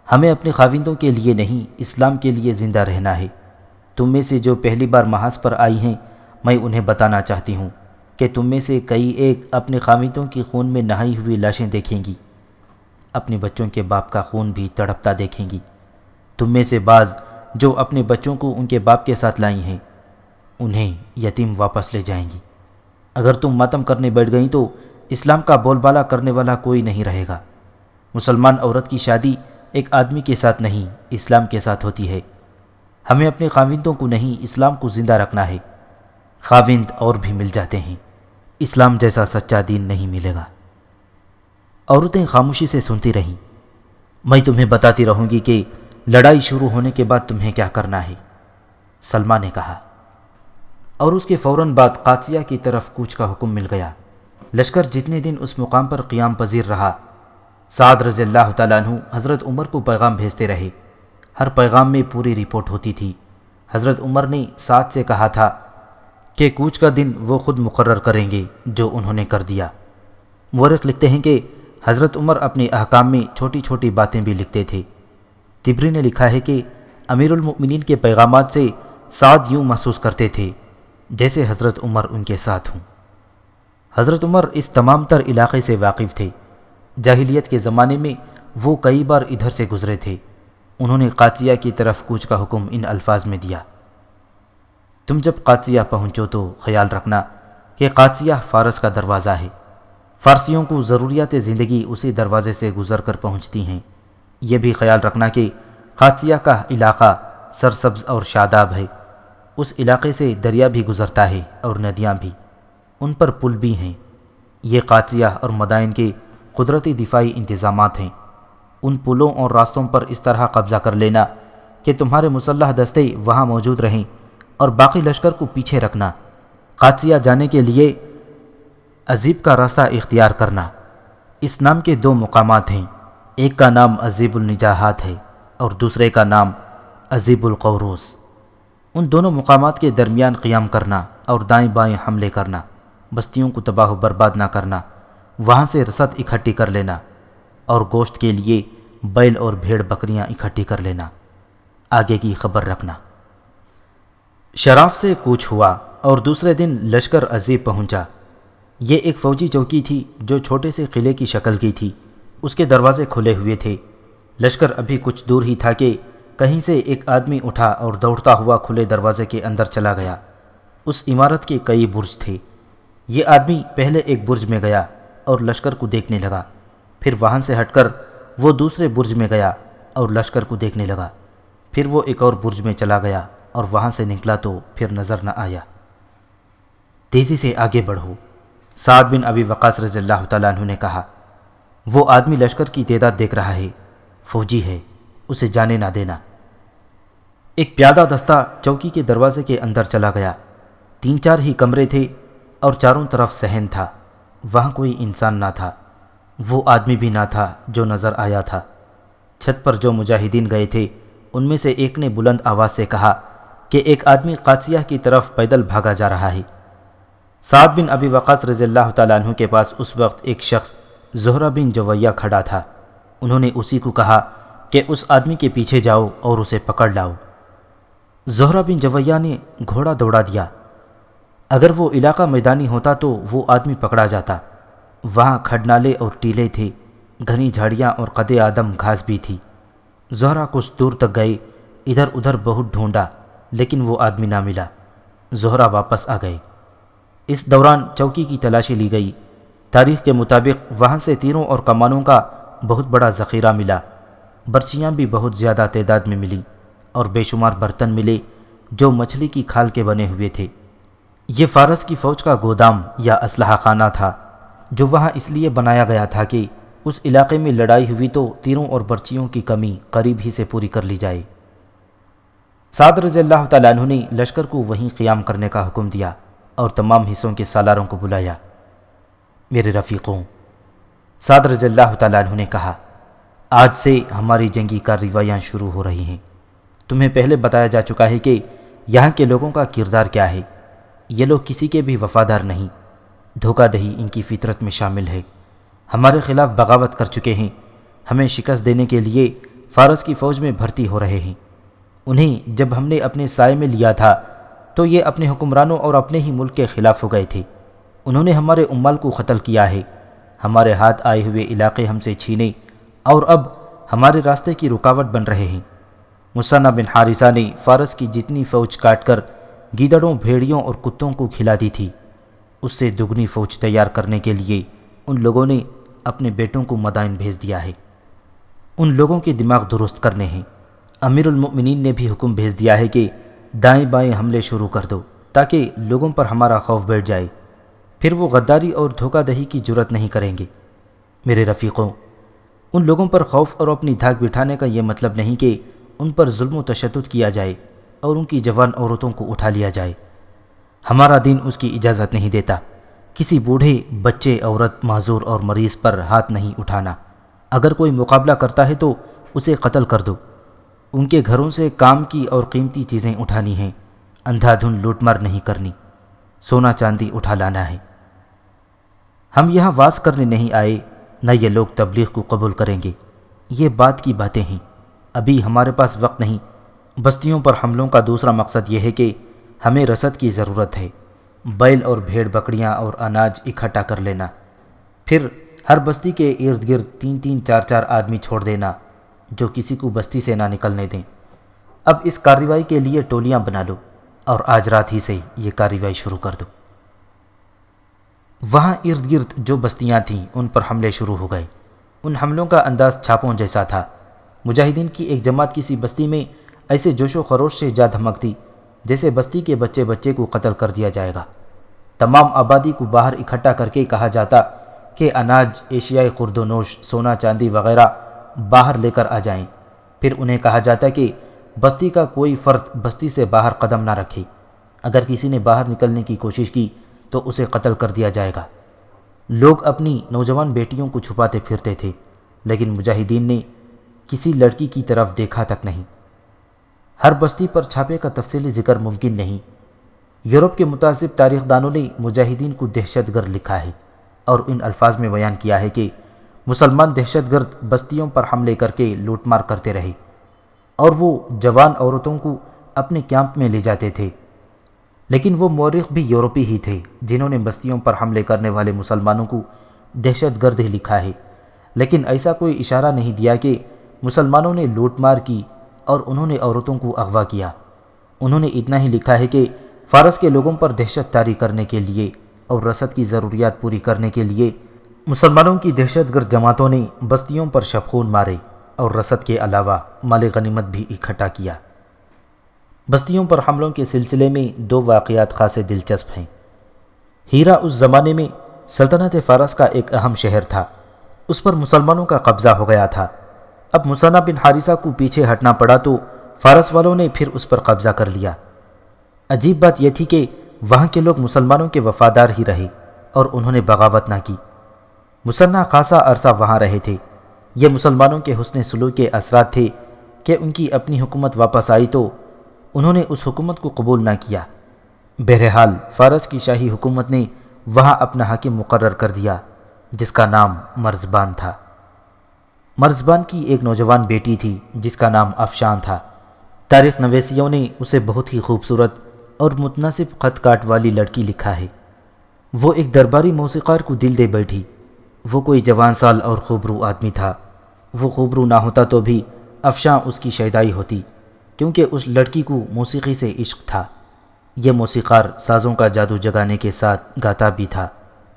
ہمیں اپنے خاوندوں کے لیے نہیں، اسلام کے لیے زندہ رہنا ہے۔ تم میں سے جو پہلی بار محاذ پر آئی ہیں، میں انہیں بتانا چاہتی ہوں کہ تم میں سے کئی ایک اپنے خاوندوں کی خون میں نہائی ہوئی لاشیں دیکھیں گی، اپنے بچوں کے باپ کا خون بھی تڑپتا دیکھیں گی۔ تم میں سے بعض جو اپنے بچوں کو ان کے باپ کے ساتھ لائی ہیں، انہیں یتیم واپس لے جائیں گی۔ اگر تم ماتم کرنے بیٹھ گئیں تو اسلام کا بول بالا کرنے والا کوئی نہیں رہے گا۔ مسلمان عورت کی شادی ایک آدمی کے ساتھ نہیں، اسلام کے ساتھ ہوتی ہے۔ ہمیں اپنے خاوندوں کو نہیں، اسلام کو زندہ رکھنا ہے۔ خاوند اور بھی مل جاتے ہیں، اسلام جیسا سچا دین نہیں ملے گا۔ عورتیں خاموشی سے سنتی رہیں۔ میں تمہیں بتاتی رہوں گی کہ لڑائی شروع ہونے کے بعد تمہیں کیا کرنا ہے، سلمہ نے کہا۔ اور اس کے فوراً بعد قادسیہ کی طرف کوچ کا حکم مل گیا۔ لشکر جتنے دن اس مقام پر قیام پذیر رہا، سعد رضی اللہ تعالیٰ عنہ حضرت عمر کو پیغام بھیجتے رہے۔ ہر پیغام میں پوری رپورٹ ہوتی تھی۔ حضرت عمر نے سعد سے کہا تھا کہ کوچ کا دن وہ خود مقرر کریں گے، جو انہوں نے کر دیا۔ مورخ لکھتے ہیں کہ حضرت عمر اپنے احکام میں چھوٹی چھوٹی باتیں بھی لکھتے تھے۔ طبری نے لکھا ہے کہ امیر المؤمنین کے پیغامات سے سعد یوں محسوس کرتے تھے جیسے حضرت عمر ان کے ساتھ ہوں۔ حضرت عمر اس تمام تر علاقے سے واقف تھے۔ جاہلیت کے زمانے میں وہ کئی بار ادھر سے گزرے تھے۔ انہوں نے قادسیہ کی طرف کوچ کا حکم ان الفاظ میں دیا، تم جب قادسیہ پہنچو تو خیال رکھنا کہ قادسیہ فارس کا دروازہ ہے۔ فارسیوں کو ضروریات زندگی اسی دروازے سے گزر کر پہنچتی ہیں۔ یہ بھی خیال رکھنا کہ قادسیہ کا علاقہ سرسبز اور شاداب ہے۔ اس علاقے سے دریا بھی گزرتا ہے اور ندیاں بھی، ان پر پل بھی ہیں۔ یہ قادسیہ اور مدائن کے قدرتی دفاعی انتظامات ہیں۔ ان پلوں اور راستوں پر اس طرح قبضہ کر لینا کہ تمہارے مسلح دستے وہاں موجود رہیں اور باقی لشکر کو پیچھے رکھنا۔ قادسیہ جانے کے لیے عزیب کا راستہ اختیار کرنا۔ اس نام کے دو مقامات ہیں، ایک کا نام عزیب النجاحات ہے اور دوسرے کا نام عزیب القوروس۔ ان دونوں مقامات کے درمیان قیام کرنا اور دائیں بائیں حملے کرنا، بستیوں کو تباہ و برباد نہ کرنا، وہاں سے رسد اکٹھی کر لینا اور گوشت کے لیے بیل اور بھیڑ بکریاں اکٹھی کر لینا۔ آگے کی خبر رکھنا۔ شراف سے کوچ ہوا اور دوسرے دن لشکر عزیب پہنچا۔ یہ ایک فوجی چوکی تھی جو چھوٹے سے قلعے کی شکل کی تھی۔ اس کے دروازے کھلے ہوئے تھے۔ لشکر ابھی کچھ دور ہی تھا کہ کہیں سے ایک آدمی اٹھا اور دوڑتا ہوا کھلے دروازے کے اندر چلا گیا۔ اس عمارت کے کئی برج تھے۔ یہ آدمی پہلے ایک برج میں گیا اور لشکر کو دیکھنے لگا، پھر وہاں سے ہٹ کر وہ دوسرے برج میں گیا اور لشکر کو دیکھنے لگا، پھر وہ ایک اور برج میں چلا گیا اور وہاں سے نکلا تو پھر نظر نہ آیا۔ تیزی سے آگے بڑھو، سعد بن ابی وقاص رضی اللہ تعالیٰ عنہ نے کہا۔ وہ آدمی لشکر کی تعداد دیکھ رہا ہے، فوجی ہے، اسے جانے نہ دینا۔ ایک پیادہ دستہ چوکی کے دروازے کے اندر چلا گیا۔ 3-4 ہی کمرے تھے اور چاروں طرف صحن تھا۔ وہاں کوئی انسان نہ تھا، وہ آدمی بھی نہ تھا جو نظر آیا تھا۔ چھت پر جو مجاہدین گئے تھے ان میں سے ایک نے بلند آواز سے کہا، کہ ایک آدمی قادسیہ کی طرف پیدل بھاگا جا رہا ہے۔ سعد بن ابی وقاص رضی اللہ تعالیٰ عنہ کے پاس اس وقت ایک شخص زہرہ بن جویہ کھڑا تھا۔ انہوں نے اسی کو کہا کہ اس آدمی کے پیچھے جاؤ اور اسے پکڑ لاؤ۔ زہرہ بن جویہ نے گھوڑا دوڑا دیا۔ اگر وہ علاقہ میدانی ہوتا تو وہ آدمی پکڑا جاتا۔ وہاں کھڈنالے اور ٹیلے تھے، گھنی جھاڑیاں اور قد آدم گھاس بھی تھی۔ زہرہ کچھ دور تک گئے، ادھر ادھر بہت ڈھونڈا لیکن وہ آدمی نہ ملا۔ زہرہ واپس آ گئے۔ اس دوران چوکی کی تلاشی لی گئی۔ تاریخ کے مطابق وہاں سے تیروں اور کمانوں کا بہت بڑا ذخیرہ ملا، برچیاں بھی بہت زیادہ تعداد میں ملیں اور بے شمار برتن ملے جو مچھلی کی کھال کے بنے ہوئے تھے۔ یہ فارس کی فوج کا گودام یا اسلحہ خانہ تھا جو وہاں اس لیے بنایا گیا تھا کہ اس علاقے میں لڑائی ہوئی تو تیروں اور برچیوں کی کمی قریب ہی سے پوری کر لی جائے۔ سعد رضی اللہ تعالیٰ عنہ نے لشکر کو وہیں قیام کرنے کا حکم دیا اور تمام حصوں کے سالاروں کو بلایا۔ میرے رفیقوں، سعد رضی اللہ تعالیٰ عنہ نے کہا، آج سے ہماری جنگی کارروائیاں شروع ہو رہی ہیں۔ تمہیں پہلے بتایا جا چکا ہے کہ یہاں کے لوگوں کا کردار کیا ہے۔ یہ لوگ کسی کے بھی وفادار نہیں، دھوکہ دہی ان کی فطرت میں شامل ہے، ہمارے خلاف بغاوت کر چکے ہیں، ہمیں شکست دینے کے لیے فارس کی فوج میں بھرتی ہو رہے ہیں۔ انہیں جب ہم نے اپنے سائے میں لیا تھا تو یہ اپنے حکمرانوں اور اپنے ہی ملک کے خلاف ہو گئے تھے۔ انہوں نے ہمارے امال کو قتل کیا ہے، ہمارے ہاتھ آئے ہوئے علاقے ہم سے چھینے اور اب ہمارے راستے کی رکاوٹ بن رہے ہیں۔ مثنہ بن حارثہ نے فارس کی جتنی فوج کاٹ کر گیدڑوں، بھیڑیوں اور کتوں کو کھلا دی تھی، اس سے دگنی فوج تیار کرنے کے لیے ان لوگوں نے اپنے بیٹوں کو مدائن بھیج دیا ہے۔ ان لوگوں کے دماغ درست کرنے ہیں۔ امیر المؤمنین نے بھی حکم بھیج دیا ہے کہ دائیں بائیں حملے شروع کر دو تاکہ لوگوں پر ہمارا خوف بیٹھ جائے، پھر وہ غداری اور دھوکہ دہی کی جرت نہیں کریں گے۔ میرے رفیقوں، ان لوگوں پر خوف اور اپنی دھاک بٹھانے کا یہ مطلب نہیں کہ ان پر ظلم و تشدد کیا جائے اور ان کی جوان عورتوں کو اٹھا لیا جائے۔ ہمارا دین اس کی اجازت نہیں دیتا۔ کسی بوڑھے، بچے، عورت، معذور اور مریض پر ہاتھ نہیں اٹھانا۔ اگر کوئی مقابلہ کرتا ہے تو اسے قتل کر دو۔ ان کے گھروں سے کام کی اور قیمتی چیزیں اٹھانی ہیں، اندھا دھن لوٹ مار نہیں کرنی، سونا چاندی اٹھا لانا ہے۔ ہم یہاں واز کرنے نہیں آئے، نہ یہ لوگ تبلیغ کو قبول کریں گے۔ یہ بات کی باتیں ہیں، ابھی ہمارے پاس وقت نہیں۔ بستیوں پر حملوں کا دوسرا مقصد یہ ہے کہ ہمیں رسد کی ضرورت ہے، بیل اور بھیڑ بکریاں اور اناج اکٹھا کر لینا، پھر ہر بستی کے ارد گرد 3 4 آدمی چھوڑ دینا جو کسی کو بستی سے نہ نکلنے دیں۔ اب اس کارروائی کے لیے ٹولیاں بنا لو اور آج رات ہی سے یہ کارروائی شروع کر دو۔ وہاں ارد گرد جو بستیاں تھیں ان پر حملے شروع ہو گئے۔ ان حملوں کا انداز چھاپوں جیسا تھا۔ مجاہدین کی ایک جماعت کسی بستی میں ایسے جوش و خروش سے جا دھمکتی جیسے بستی کے بچے بچے کو قتل کر دیا جائے گا۔ تمام آبادی کو باہر اکٹھا کر کے کہا جاتا کہ اناج، اشیاء خرد و نوش، سونا چاندی وغیرہ باہر لے کر آ جائیں۔ پھر انہیں کہا جاتا کہ بستی کا کوئی فرد بستی سے باہر قدم نہ رکھے، اگر کسی نے باہر نکلنے کی کوشش کی تو اسے قتل کر دیا جائے گا۔ لوگ اپنی نوجوان بیٹیوں کو چھپاتے پھرتے تھے، لیکن مجاہدین نے کسی لڑکی کی طرف دیکھا تک نہیں۔ ہر بستی پر چھاپے کا تفصیلی ذکر ممکن نہیں۔ یورپ کے متعصب تاریخ دانوں نے مجاہدین کو دہشت گرد لکھا ہے اور ان الفاظ میں بیان کیا ہے کہ مسلمان دہشت گرد بستیوں پر حملے کر کے لوٹ مار کرتے رہے اور وہ جوان عورتوں کو اپنے کیمپ میں لے جاتے تھے۔ لیکن وہ مورخ بھی یورپی ہی تھے جنہوں نے بستیوں پر حملے کرنے والے مسلمانوں کو دہشت گرد ہی لکھا ہے، لیکن ایسا کوئی اشارہ نہیں دیا کہ مسلمانوں نے لوٹ مار کی اور انہوں نے عورتوں کو اغوا کیا۔ انہوں نے اتنا ہی لکھا ہے کہ فارس کے لوگوں پر دہشت طاری کرنے کے لیے اور رسد کی ضروریات پوری کرنے کے لیے مسلمانوں کی دہشت گرد جماعتوں نے بستیوں پر شبخون مارے اور رسد کے علاوہ مال غنیمت بھی اکٹھا کیا۔ بستیوں پر حملوں کے سلسلے میں 2 واقعات خاصے دلچسپ ہیں۔ ہیرا اس زمانے میں سلطنت فارس کا ایک اہم شہر تھا، اس پر مسلمانوں کا قبضہ ہو گیا تھا۔ اب مثنہ بن حارثہ کو پیچھے ہٹنا پڑا تو فارس والوں نے پھر اس پر قبضہ کر لیا۔ عجیب بات یہ تھی کہ وہاں کے لوگ مسلمانوں کے وفادار ہی رہے اور انہوں نے بغاوت نہ کی۔ مثنہ خاصا عرصہ وہاں رہے تھے۔ یہ مسلمانوں کے حسن سلوک کے اثرات تھے کہ ان کی اپنی حکومت واپس آئی تو انہوں نے اس حکومت کو قبول نہ کیا۔ بہرحال فارس کی شاہی حکومت نے وہاں اپنا حاکم مقرر کر دیا جس کا نام مرزبان تھا۔ مرزبان کی ایک نوجوان بیٹی تھی جس کا نام افشان تھا۔ تاریخ نویسیوں نے اسے بہت ہی خوبصورت اور متناسب خط کاٹ والی لڑکی لکھا ہے۔ وہ ایک درباری موسیقار کو دل دے بیٹھی۔ وہ کوئی جوان سال اور خوبرو آدمی تھا۔ وہ خوبرو نہ ہوتا تو بھی افشاں اس کی شیدائی ہوتی، کیونکہ اس لڑکی کو موسیقی سے عشق تھا۔ یہ موسیقار سازوں کا جادو جگانے کے ساتھ گاتا بھی تھا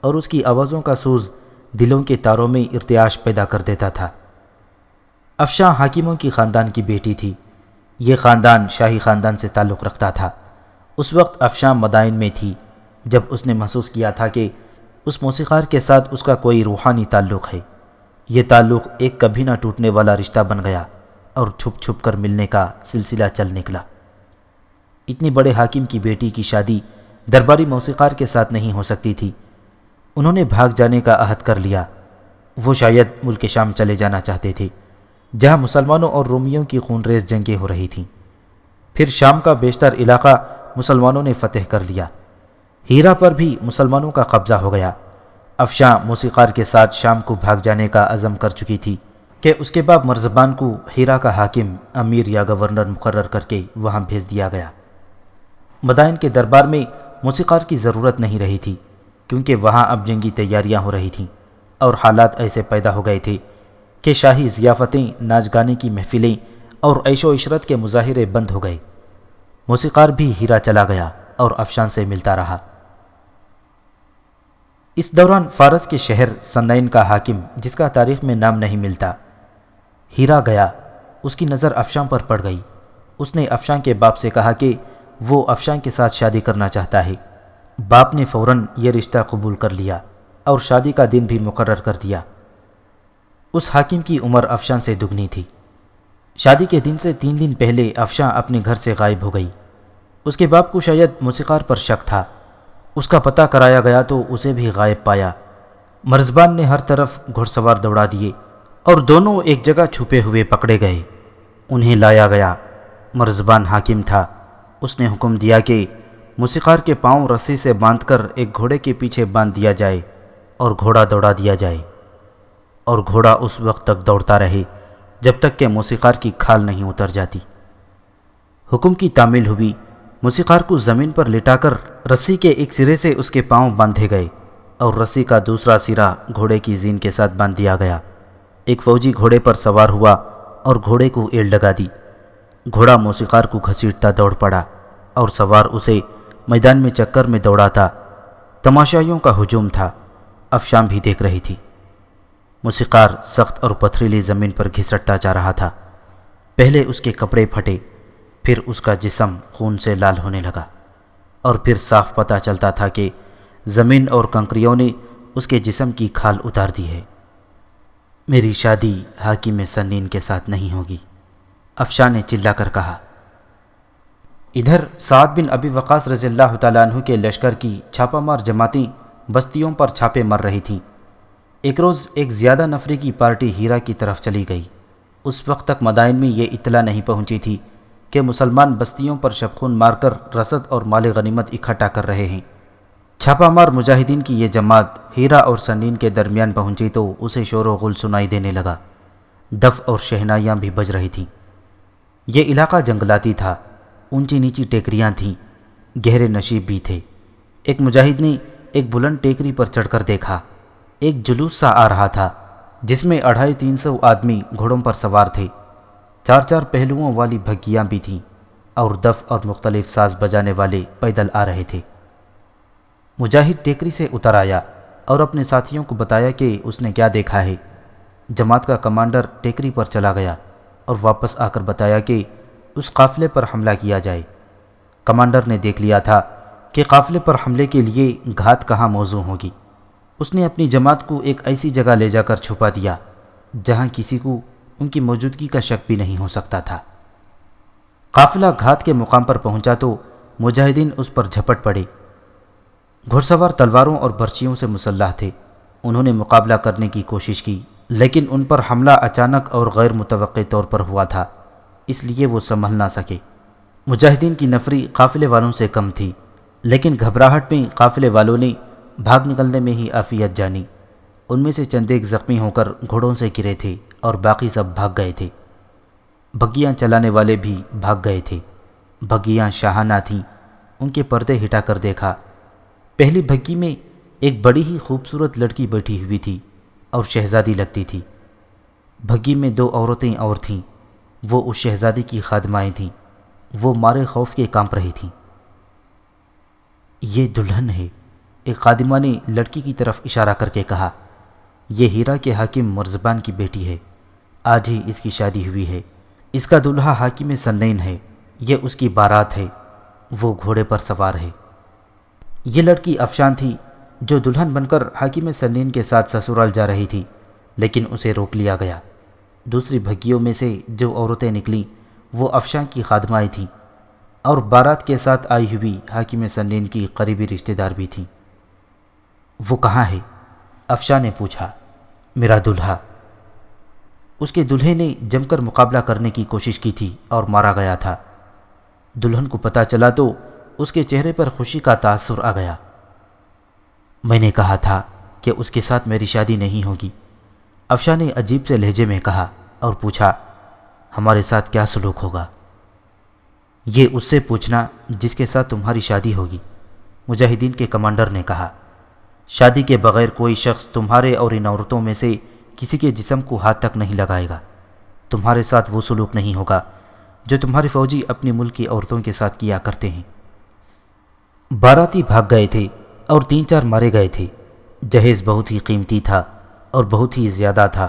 اور اس کی آوازوں کا سوز دلوں کے تاروں میں ارتعاش پیدا کر دیتا تھا۔ افشاں حاکموں کی خاندان کی بیٹی تھی۔ یہ خاندان شاہی خاندان سے تعلق رکھتا تھا۔ اس وقت افشاں مدائن میں تھی جب اس نے محسوس کیا تھا کہ اس موسیقار کے ساتھ اس کا کوئی روحانی تعلق ہے۔ یہ تعلق ایک کبھی نہ ٹوٹنے والا رشتہ بن گیا اور چھپ چھپ کر ملنے کا سلسلہ چل نکلا۔ اتنی بڑے حاکم کی بیٹی کی شادی درباری موسیقار کے ساتھ نہیں ہو سکتی تھی۔ انہوں نے بھاگ جانے کا عہد کر لیا۔ وہ شاید ملک شام چلے جانا چاہتے تھے جہاں مسلمانوں اور رومیوں کی خونریز جنگیں ہو رہی تھیں۔ پھر شام کا بیشتر علاقہ مسلمانوں نے فتح کر لیا۔ ہیرا پر بھی مسلمانوں کا قبضہ ہو گیا۔ افشاں موسیقار کے ساتھ شام کو بھاگ جانے کا عزم کر چکی تھی کہ اس کے بعد مرزبان کو ہیرا کا حاکم امیر یا گورنر مقرر کر کے وہاں بھیج دیا گیا۔ مدائن کے دربار میں موسیقار کی ضرورت نہیں رہی تھی، کیونکہ وہاں اب جنگی تیاریاں ہو رہی تھیں اور حالات ایسے پیدا ہو گئے تھے کہ شاہی ضیافتیں، ناچ گانے کی محفلیں اور عیش و عشرت کے مظاہرے بند ہو گئے۔ موسیقار بھی ہیرا چلا گیا اور افشان سے ملتا رہا۔ اس دوران فارس کے شہر سنین کا حاکم، جس کا تاریخ میں نام نہیں ملتا، ہیرا گیا۔ اس کی نظر افشان پر پڑ گئی۔ اس نے افشان کے باپ سے کہا کہ وہ افشان کے ساتھ شادی کرنا چاہتا ہے۔ باپ نے فوراً یہ رشتہ قبول کر لیا اور شادی کا دن بھی مقرر کر دیا۔ اس حاکم کی عمر افشان سے دگنی تھی۔ شادی کے دن سے 3 دن پہلے افشان اپنے گھر سے غائب ہو گئی۔ اس کے باپ کو شاید موسیقار پر شک تھا۔ اس کا پتہ کرایا گیا تو اسے بھی غائب پایا۔ مرزبان نے ہر طرف گھڑ سوار دوڑا دیے اور دونوں ایک جگہ چھپے ہوئے پکڑے گئے۔ انہیں لایا گیا۔ مرزبان حاکم تھا۔ اس نے حکم دیا کہ موسیقار کے پاؤں رسی سے باندھ کر ایک گھوڑے کے پیچھے باندھ دیا جائے اور گھوڑا دوڑا دیا جائے، اور گھوڑا اس وقت تک دوڑتا رہے جب تک کہ موسیقار کی کھال نہیں اتر جاتی۔ حکم کی تعمیل ہوئی۔ موسیقار کو زمین پر لٹا کر رسی کے ایک سرے سے اس کے پاؤں باندھے گئے اور رسی کا دوسرا سرا گھوڑے کی زین کے ساتھ باندھ دیا گیا۔ ایک فوجی گھوڑے پر سوار ہوا اور گھوڑے کو ایڑ لگا دی۔ گھوڑا موسیقار کو گھسیٹتا دوڑ پڑا اور سوار اسے میدان میں چکر میں دوڑاتا۔ تماشائیوں کا ہجوم تھا۔ افشان بھی دیکھ رہی تھی۔ موسیقار سخت اور پتھریلی زمین پر گھسٹتا جا رہا تھا۔ پہلے اس کے کپڑے پھٹے، پھر اس کا جسم خون سے لال ہونے لگا، اور پھر صاف پتہ چلتا تھا کہ زمین اور کنکریوں نے اس کے جسم کی کھال اتار دی ہے۔ میری شادی حاکم سنین کے ساتھ نہیں ہوگی، افشان نے چلا کر کہا۔ ادھر سعد بن ابی وقاص رضی اللہ تعالیٰ عنہ کے لشکر کی چھاپہ مار جماعتیں بستیوں پر چھاپے مار رہی تھیں۔ ایک روز ایک زیادہ نفری کی پارٹی ہیرا کی طرف چلی گئی۔ اس وقت تک مدائن میں یہ اطلاع نہیں پہنچی تھی کہ مسلمان بستیوں پر شبخون مار کر رسد اور مال غنیمت اکٹھا کر رہے ہیں۔ چھاپہ مار مجاہدین کی یہ جماعت ہیرا اور سنین کے درمیان پہنچی تو اسے شور و غل سنائی دینے لگا۔ دف اور شہنائیاں بھی بج رہی تھیں۔ یہ علاقہ جنگلاتی تھا، اونچی نیچی ٹیکریاں تھیں، گہرے نشیب بھی تھے۔ ایک مجاہد نے ایک بلند ٹیکری پر چڑھ کر دیکھا۔ ایک جلوس سا آ رہا تھا جس میں 250-300 آدمی گھوڑوں پر سوار تھے۔ 4 پہلوؤں والی بھگیاں بھی تھیں اور دف اور مختلف ساز بجانے والے پیدل آ رہے تھے۔ مجاہد ٹیکری سے اتر آیا اور اپنے ساتھیوں کو بتایا کہ اس نے کیا دیکھا ہے۔ جماعت کا کمانڈر ٹیکری پر چلا گیا اور واپس آ کر بتایا کہ اس قافلے پر حملہ کیا جائے۔ کمانڈر نے دیکھ لیا تھا کہ قافلے پر حملے کے لیے گھات کہاں موزوں ہوگی۔ اس نے اپنی جماعت کو ایک ایسی جگہ لے جا کر چھپا دیا جہاں کسی کو ان کی موجودگی کا شک بھی نہیں ہو سکتا تھا۔ قافلہ گھات کے مقام پر پہنچا تو مجاہدین اس پر جھپٹ پڑے۔ گھڑ سوار تلواروں اور برچیوں سے مسلح تھے۔ انہوں نے مقابلہ کرنے کی کوشش کی، لیکن ان پر حملہ اچانک اور غیر متوقع طور پر ہوا تھا، اس لیے وہ سنبھل نہ سکے۔ مجاہدین کی نفری قافلے والوں سے کم تھی، لیکن گھبراہٹ میں قافلے والوں نے بھاگ نکلنے میں ہی عافیت جانی۔ ان میں سے چند ایک زخمی ہو کر گھوڑوں سے گرے تھے اور باقی سب بھاگ گئے تھے۔ بگیاں چلانے والے بھی بھاگ گئے تھے۔ بگیاں شاہانہ تھیں، ان کے پردے ہٹا کر دیکھا۔ پہلی بگی میں ایک بڑی ہی خوبصورت لڑکی بیٹھی ہوئی تھی اور شہزادی لگتی تھی۔ بگی میں دو عورتیں اور تھیں، وہ اس شہزادی کی خادمائیں تھیں۔ وہ مارے خوف کے کانپ رہی تھیں۔ یہ دلہن ہے، ایک خادمہ نے لڑکی کی طرف اشارہ کر کے کہا۔ یہ ہیرا کے حاکم مرزبان کی بیٹی ہے، آج ہی اس کی شادی ہوئی ہے۔ اس کا دلہا حاکم سنین ہے، یہ اس کی بارات ہے، وہ گھوڑے پر سوار ہے۔ یہ لڑکی افشان تھی جو دلہن بن کر حاکم سنین کے ساتھ سسرال جا رہی تھی، لیکن اسے روک لیا گیا۔ دوسری بھگیوں میں سے جو عورتیں نکلیں وہ افشان کی خادمائیں تھیں اور بارات کے ساتھ آئی ہوئی حاکم سنین کی قریبی رشتہ دار بھی تھیں۔ وہ کہاں ہے؟ افشان نے پوچھا۔ میرا دلہا۔ اس کے دلہے نے جم کر مقابلہ کرنے کی کوشش کی تھی اور مارا گیا تھا۔ دلہن کو پتہ چلا تو اس کے چہرے پر خوشی کا تاثر آ گیا۔ میں نے کہا تھا کہ اس کے ساتھ میری شادی نہیں ہوگی، افشان نے عجیب سے لہجے میں کہا اور پوچھا، ہمارے ساتھ کیا سلوک ہوگا؟ یہ اس سے پوچھنا جس کے ساتھ تمہاری شادی ہوگی، مجاہدین کے کمانڈر نے کہا۔ شادی کے بغیر کوئی شخص تمہارے اور ان عورتوں میں سے کسی کے جسم کو ہاتھ تک نہیں لگائے گا۔ تمہارے ساتھ وہ سلوک نہیں ہوگا جو تمہارے فوجی اپنے ملک کی عورتوں کے ساتھ کیا کرتے ہیں۔ باراتی بھاگ گئے تھے اور 3-4 مارے گئے تھے۔ جہیز بہت ہی قیمتی تھا اور بہت ہی زیادہ تھا۔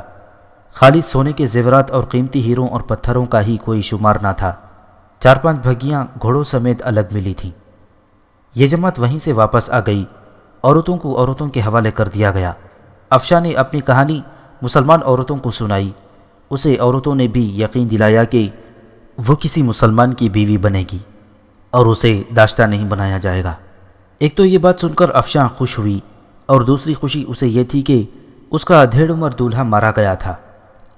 خالص سونے کے زیورات اور قیمتی ہیروں اور پتھروں کا ہی کوئی شمار نہ تھا۔ 4-5 بھگیاں گھوڑوں سمیت الگ ملی تھیں۔ یہ جماعت وہیں سے واپس آ گئی۔ عورتوں کو عورتوں کے حوالے کر دیا گیا۔ افشان نے اپنی کہانی مسلمان عورتوں کو سنائی۔ اسے عورتوں نے بھی یقین دلایا کہ وہ کسی مسلمان کی بیوی بنے گی اور اسے داشتہ نہیں بنایا جائے گا۔ ایک تو یہ بات سن کر افشان خوش ہوئی اور دوسری خوشی اسے یہ تھی کہ اس کا ادھیڑ عمر دولہا مارا گیا تھا۔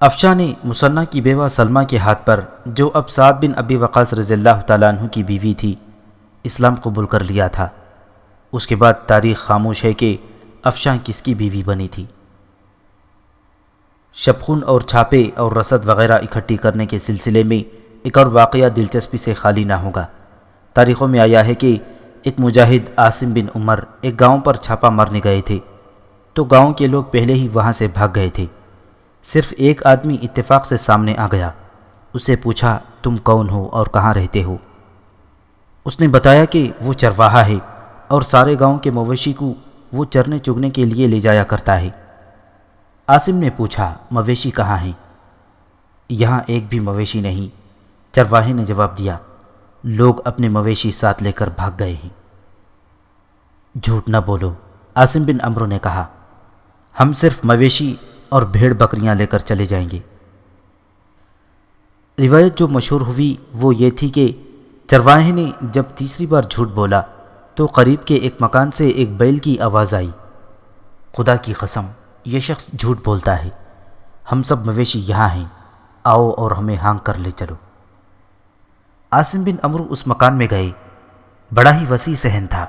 افشان نے مسنہ کی بیوہ سلمہ کے ہاتھ پر، جو اب سعد بن ابی وقاص رضی اللہ تعالیٰ عنہ کی بیوی تھی، اسلام قبول کر لیا تھا۔ اس کے بعد تاریخ خاموش ہے کہ افشان کس کی بیوی بنی تھی۔ شبخون اور چھاپے اور رسد وغیرہ اکٹھی کرنے کے سلسلے میں ایک اور واقعہ دلچسپی سے خالی نہ ہوگا۔ تاریخوں میں آیا ہے کہ ایک مجاہد عاصم بن عمر ایک گاؤں پر چھاپا مارنے گئے تھے، تو گاؤں کے لوگ پہلے ہی وہاں سے بھاگ گئے تھے۔ صرف ایک آدمی اتفاق سے سامنے آ گیا۔ اس سے پوچھا، تم کون ہو اور کہاں رہتے ہو؟ اس نے بتایا کہ وہ چرواہا ہے اور سارے گاؤں کے مویشی کو وہ چرنے چگنے کے لیے لے جایا کرتا ہے۔ عاصم نے پوچھا، مویشی کہاں ہیں؟ یہاں ایک بھی مویشی نہیں، چرواہے نے جواب دیا۔ لوگ اپنے مویشی ساتھ لے کر بھاگ گئے ہیں۔ جھوٹ نہ بولو، عاصم بن عمرو نے کہا۔ ہم صرف مویشی اور بھیڑ بکریاں لے کر چلے جائیں گے۔ روایت جو مشہور ہوئی وہ یہ تھی کہ چرواہے نے جب تیسری بار جھوٹ بولا تو قریب کے ایک مکان سے ایک بیل کی آواز آئی، خدا کی قسم یہ شخص جھوٹ بولتا ہے، ہم سب مویشی یہاں ہیں، آؤ اور ہمیں ہانک کر لے چلو۔ عاصم بن عمرو اس مکان میں گئے۔ بڑا ہی وسیع صحن تھا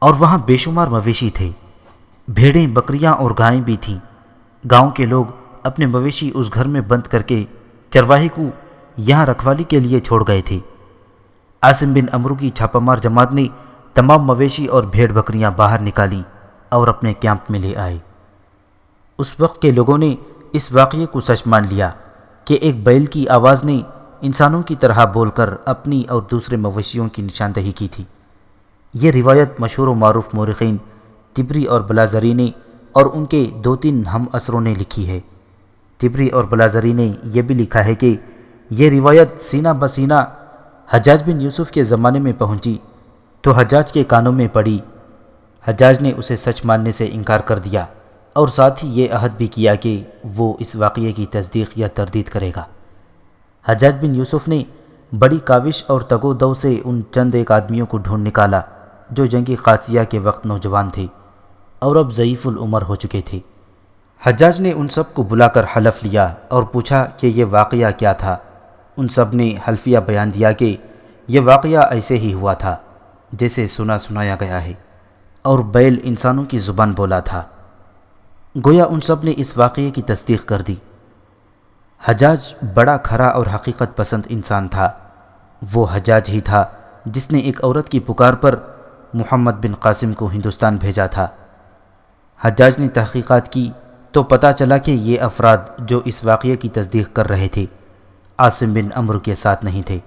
اور وہاں بے شمار مویشی تھے، بھیڑیں، بکریاں اور گائیں بھی تھیں۔ گاؤں کے لوگ اپنے مویشی اس گھر میں بند کر کے چرواہے کو یہاں رکھوالی کے لیے چھوڑ گئے تھے۔ عاصم بن عمرو کی چھاپہ مار جماعت نے تمام مویشی اور بھیڑ بکریاں باہر نکالیں اور اپنے کیمپ میں لے آئے۔ اس وقت کے لوگوں نے اس واقعے کو سچ مان لیا کہ ایک بیل کی آواز نے انسانوں کی طرح بول کر اپنی اور دوسرے مویشیوں کی نشاندہی کی تھی۔ یہ روایت مشہور و معروف مورخین طبری اور بلازری نے اور ان کے 2-3 ہم عصروں نے لکھی ہے۔ طبری اور بلازری نے یہ بھی لکھا ہے کہ یہ روایت سینہ بسینہ حجاج بن یوسف کے زمانے میں پہنچی تو حجاج کے کانوں میں پڑی۔ حجاج نے اسے سچ ماننے سے انکار کر دیا اور ساتھ ہی یہ عہد بھی کیا کہ وہ اس واقعے کی تصدیق یا تردید کرے گا۔ حجاج بن یوسف نے بڑی کاوش اور تگ و دو سے ان چند ایک آدمیوں کو ڈھونڈ نکالا جو جنگی قادسیہ کے وقت نوجوان تھے اور اب ضعیف العمر ہو چکے تھے۔ حجاج نے ان سب کو بلا کر حلف لیا اور پوچھا کہ یہ واقعہ کیا تھا۔ ان سب نے حلفیہ بیان دیا کہ یہ واقعہ ایسے ہی ہوا تھا جیسے سنایا گیا ہے، اور بیل انسانوں کی زبان بولا تھا۔ گویا ان سب نے اس واقعے کی تصدیق کر دی۔ حجاج بڑا کھرا اور حقیقت پسند انسان تھا۔ وہ حجاج ہی تھا جس نے ایک عورت کی پکار پر محمد بن قاسم کو ہندوستان بھیجا تھا۔ حجاج نے تحقیقات کی تو پتہ چلا کہ یہ افراد جو اس واقعے کی تصدیق کر رہے تھے عاصم بن عمرو کے ساتھ نہیں تھے،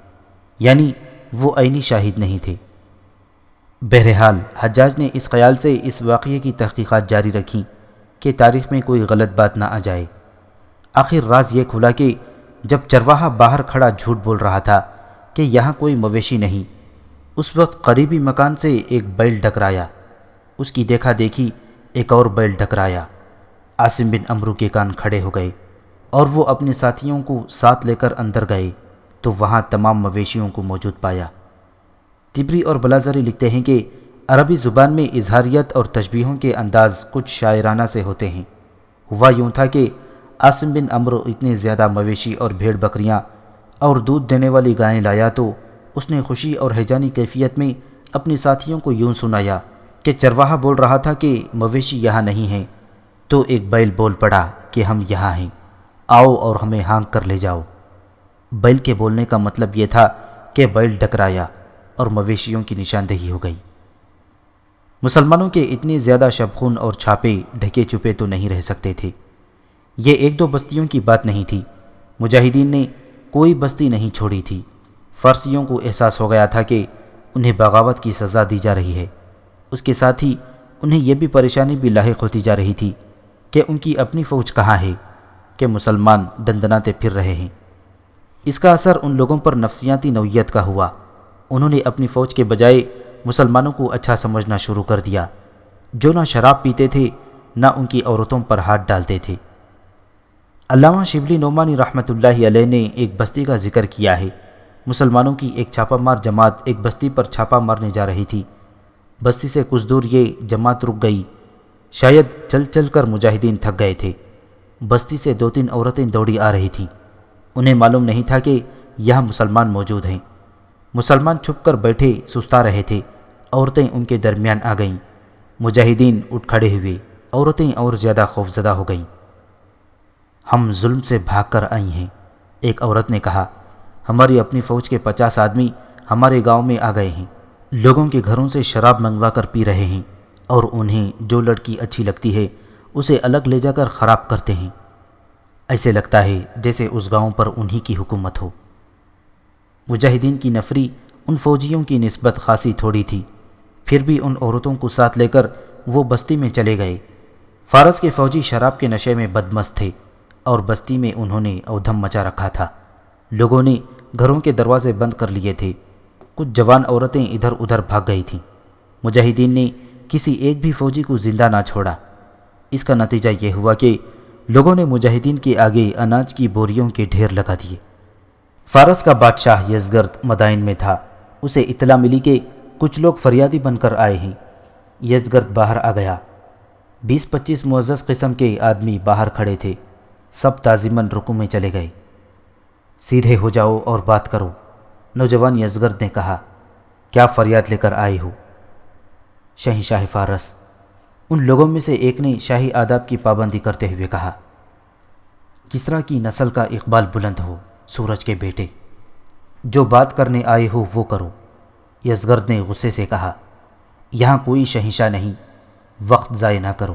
یعنی وہ عینی شاہد نہیں تھے۔ بہرحال حجاج نے اس خیال سے اس واقعے کی تحقیقات جاری رکھیں کہ تاریخ میں کوئی غلط بات نہ آ جائے۔ آخر راز یہ کھلا کہ جب چرواہا باہر کھڑا جھوٹ بول رہا تھا کہ یہاں کوئی مویشی نہیں، اس وقت قریبی مکان سے ایک بیل ٹکرایا۔ اس کی دیکھا دیکھی ایک اور بیل ٹکرایا۔ عاصم بن عمرو کے کان کھڑے ہو گئے اور وہ اپنے ساتھیوں کو ساتھ لے کر اندر گئے تو وہاں تمام مویشیوں کو موجود پایا۔ طبری اور بلازری لکھتے ہیں کہ عربی زبان میں اظہاریت اور تشبیہوں کے انداز کچھ شاعرانہ سے ہوتے ہیں۔ ہوا یوں تھا کہ عاصم بن عمرو اتنے زیادہ مویشی اور بھیڑ بکریاں اور دودھ دینے والی گائیں لایا تو اس نے خوشی اور ہیجانی کیفیت میں اپنے ساتھیوں کو یوں سنایا کہ چرواہا بول رہا تھا کہ مویشی یہاں نہیں ہیں، تو ایک بیل بول پڑا کہ ہم یہاں ہیں، آؤ اور ہمیں ہانک کر لے جاؤ۔ بیل کے بولنے کا مطلب یہ تھا کہ بیل ٹکرایا اور مویشیوں کی نشاندہی ہو گئی۔ مسلمانوں کے اتنے زیادہ شبخون اور چھاپے ڈھکے چھپے تو نہیں رہ سکتے تھے۔ یہ ایک دو بستیوں کی بات نہیں تھی، مجاہدین نے کوئی بستی نہیں چھوڑی تھی۔ فارسیوں کو احساس ہو گیا تھا کہ انہیں بغاوت کی سزا دی جا رہی ہے، اس کے ساتھ ہی انہیں یہ بھی پریشانی بھی لاحق ہوتی جا رہی تھی کہ ان کی اپنی فوج کہاں ہے کہ مسلمان دندناتے پھر رہے ہیں۔ اس کا اثر ان لوگوں پر نفسیاتی نوعیت کا ہوا۔ انہوں نے اپنی فوج کے بجائے مسلمانوں کو اچھا سمجھنا شروع کر دیا، جو نہ شراب پیتے تھے نہ ان کی عورتوں پر ہاتھ ڈالتے تھے۔ علامہ شبلی نعمانی رحمۃ اللہ علیہ نے ایک بستی کا ذکر کیا ہے۔ مسلمانوں کی ایک چھاپہ مار جماعت ایک بستی پر چھاپہ مارنے جا رہی تھی۔ بستی سے کچھ دور یہ جماعت رک گئی، شاید چل چل کر مجاہدین تھک گئے تھے۔ بستی سے دو تین عورتیں دوڑی آ رہی تھیں۔ انہیں معلوم نہیں تھا کہ یہاں مسلمان موجود ہیں۔ مسلمان چھپ کر بیٹھے سستا رہے تھے، عورتیں ان کے درمیان آ گئیں۔ مجاہدین اٹھ کھڑے ہوئے، عورتیں اور زیادہ خوفزدہ ہو گئیں۔ ہم ظلم سے بھاگ کر آئی ہیں، ایک عورت نے کہا۔ ہماری اپنی فوج کے 50 آدمی ہمارے گاؤں میں آ گئے ہیں، لوگوں کے گھروں سے شراب منگوا کر پی رہے ہیں اور انہیں جو لڑکی اچھی لگتی ہے اسے الگ لے جا کر خراب کرتے ہیں۔ ایسے لگتا ہے جیسے اس گاؤں پر انہی کی حکومت ہو۔ مجاہدین کی نفری ان فوجیوں کی نسبت خاصی تھوڑی تھی، پھر بھی ان عورتوں کو ساتھ لے کر وہ بستی میں چلے گئے۔ فارس کے فوجی شراب کے نشے میں بدمست تھے اور بستی میں انہوں نے اودھم مچا رکھا تھا۔ لوگوں نے گھروں کے دروازے بند کر لیے تھے۔ کچھ جوان عورتیں ادھر ادھر بھاگ گئی تھیں۔ مجاہدین نے کسی ایک بھی فوجی کو زندہ نہ چھوڑا۔ اس کا نتیجہ یہ ہوا کہ لوگوں نے مجاہدین کے آگے اناج کی بوریوں کے ڈھیر لگا دیے۔ فارس کا بادشاہ یزگرد مدائن میں تھا۔ اسے اطلاع ملی کہ کچھ لوگ فریادی بن کر آئے ہیں۔ یزگرد باہر آ گیا۔ 20-25 معزز قسم کے آدمی باہر کھڑے تھے۔ سب تعظیماً رکوع میں چلے گئے۔ سیدھے ہو جاؤ اور بات کرو، نوجوان یزگرد نے کہا۔ کیا فریاد لے کر آئے ہو؟ شہنشاہ فارس، ان لوگوں میں سے ایک نے شاہی آداب کی پابندی کرتے ہوئے کہا۔ کسریٰ کی نسل کا اقبال بلند ہو، سورج کے بیٹے، جو بات کرنے آئے ہو وہ کرو، یزگرد نے غصے سے کہا۔ یہاں کوئی شہنشاہ نہیں، وقت ضائع نہ کرو۔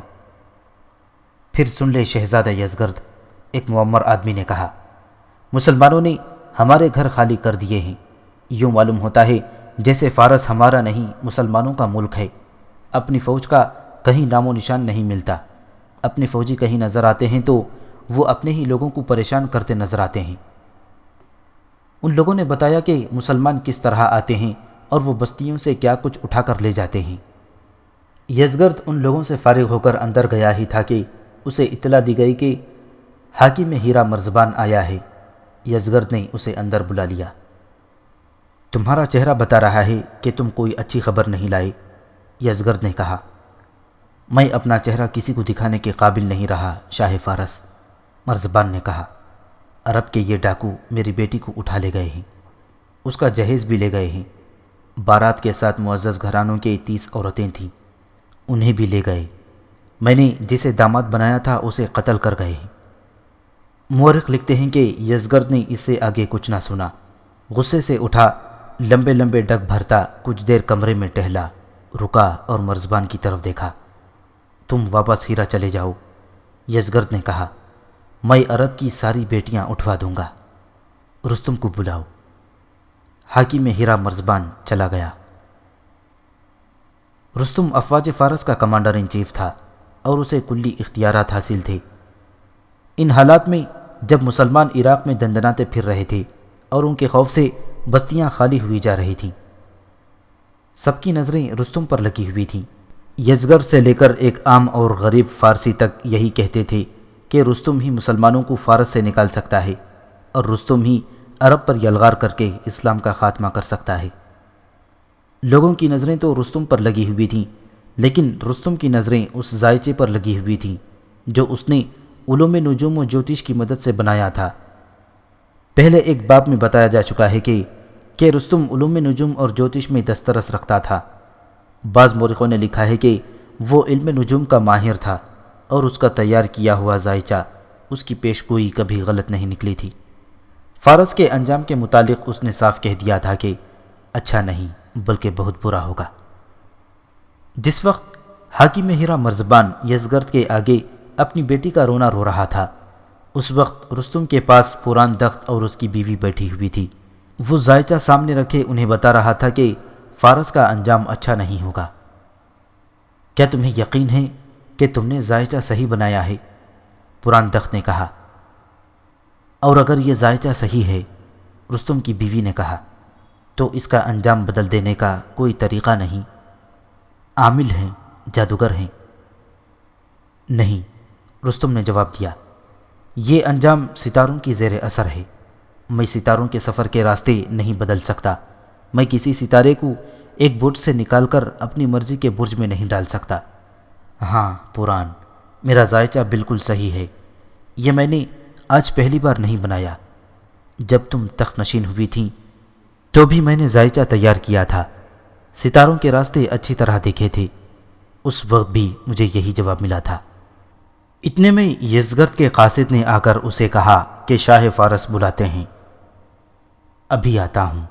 پھر سن لے شہزادہ یزگرد، ایک معمر آدمی نے کہا، مسلمانوں نے ہمارے گھر خالی کر دیے ہیں۔ یوں معلوم ہوتا ہے جیسے فارس ہمارا نہیں مسلمانوں کا ملک ہے۔ اپنی فوج کا کہیں نام و نشان نہیں ملتا۔ اپنے فوجی کہیں نظر آتے ہیں تو وہ اپنے ہی لوگوں کو پریشان کرتے نظر آتے ہیں۔ ان لوگوں نے بتایا کہ مسلمان کس طرح آتے ہیں اور وہ بستیوں سے کیا کچھ اٹھا کر لے جاتے ہیں۔ یزگرد ان لوگوں سے فارغ ہو کر اندر گیا ہی تھا کہ اسے اطلاع دی گئی کہ حاکم ہیرا مرزبان آیا ہے۔ یزگرد نے اسے اندر بلا لیا۔ تمہارا چہرہ بتا رہا ہے کہ تم کوئی اچھی خبر نہیں لائے، یزگرد نے کہا۔ میں اپنا چہرہ کسی کو دکھانے کے قابل نہیں رہا شاہ فارس، مرزبان نے کہا۔ عرب کے یہ ڈاکو میری بیٹی کو اٹھا لے گئے ہیں۔ اس کا جہیز بھی لے گئے ہیں۔ بارات کے ساتھ معزز گھرانوں کے 30 عورتیں تھیں، انہیں بھی لے گئے۔ میں نے جسے داماد بنایا تھا اسے قتل کر گئے ہیں۔ مورخ لکھتے ہیں کہ یزگرد نے اس سے آگے کچھ نہ سنا، غصے سے اٹھا، لمبے لمبے ڈگ بھرتا کچھ دیر کمرے میں ٹہلا، رکا اور مرزبان کی طرف دیکھا۔ تم واپس ہیرا چلے جاؤ، یزگرد نے کہا، میں عرب کی ساری بیٹیاں اٹھوا دوں گا، رستم کو بلاؤ۔ حاکم ہیرا مرزبان چلا گیا۔ رستم افواج فارس کا کمانڈر ان چیف تھا اور اسے کلی اختیارات حاصل تھے۔ ان حالات میں جب مسلمان عراق میں دندناتے پھر رہے تھے اور ان کے خوف سے بستیاں خالی ہوئی جا رہی تھیں، سب کی نظریں رستم پر لگی ہوئی تھیں۔ یزگرد سے لے کر ایک عام اور غریب فارسی تک یہی کہتے تھے کہ رستم ہی مسلمانوں کو فارس سے نکال سکتا ہے اور رستم ہی عرب پر یلغار کر کے اسلام کا خاتمہ کر سکتا ہے۔ لوگوں کی نظریں تو رستم پر لگی ہوئی تھیں، لیکن رستم کی نظریں اس زائچے پر لگی ہوئی تھیں جو اس نے علوم نجوم و جوتش کی مدد سے بنایا تھا۔ پہلے ایک باب میں بتایا جا چکا ہے کہ رستم علوم نجوم اور جوتش میں دسترس رکھتا تھا۔ بعض مورخوں نے لکھا ہے کہ وہ علم نجوم کا ماہر تھا اور اس کا تیار کیا ہوا زائچہ اس کی پیشگوئی کبھی غلط نہیں نکلی تھی۔ فارس کے انجام کے متعلق اس نے صاف کہہ دیا تھا کہ اچھا نہیں بلکہ بہت برا ہوگا۔ جس وقت حاکم ہیرا مرزبان یزگرد کے آگے اپنی بیٹی کا رونا رو رہا تھا، اس وقت رستم کے پاس پوران دخت اور اس کی بیوی بیٹھی ہوئی تھی۔ وہ زائچہ سامنے رکھے انہیں بتا رہا تھا کہ فارس کا انجام اچھا نہیں ہوگا۔ کیا تمہیں یقین ہے کہ تم نے زائچہ صحیح بنایا ہے؟ پوران دخت نے کہا۔ اور اگر یہ زائچہ صحیح ہے، رستم کی بیوی نے کہا، تو اس کا انجام بدل دینے کا کوئی طریقہ نہیں؟ عامل ہیں، جادوگر ہیں؟ نہیں، رستم نے جواب دیا، یہ انجام ستاروں کی زیر اثر ہے۔ میں ستاروں کے سفر کے راستے نہیں بدل سکتا۔ میں کسی ستارے کو ایک برج سے نکال کر اپنی مرضی کے برج میں نہیں ڈال سکتا۔ ہاں پوران، میرا زائچہ بالکل صحیح ہے۔ یہ میں نے آج پہلی بار نہیں بنایا۔ جب تم تخت نشین ہوئی تھیں تو بھی میں نے زائچہ تیار کیا تھا، ستاروں کے راستے اچھی طرح دیکھے تھے، اس وقت بھی مجھے یہی جواب ملا تھا۔ اتنے میں یزگرد کے قاصد نے آ کر اسے کہا کہ شاہ فارس بلاتے ہیں۔ ابھی آتا ہوں۔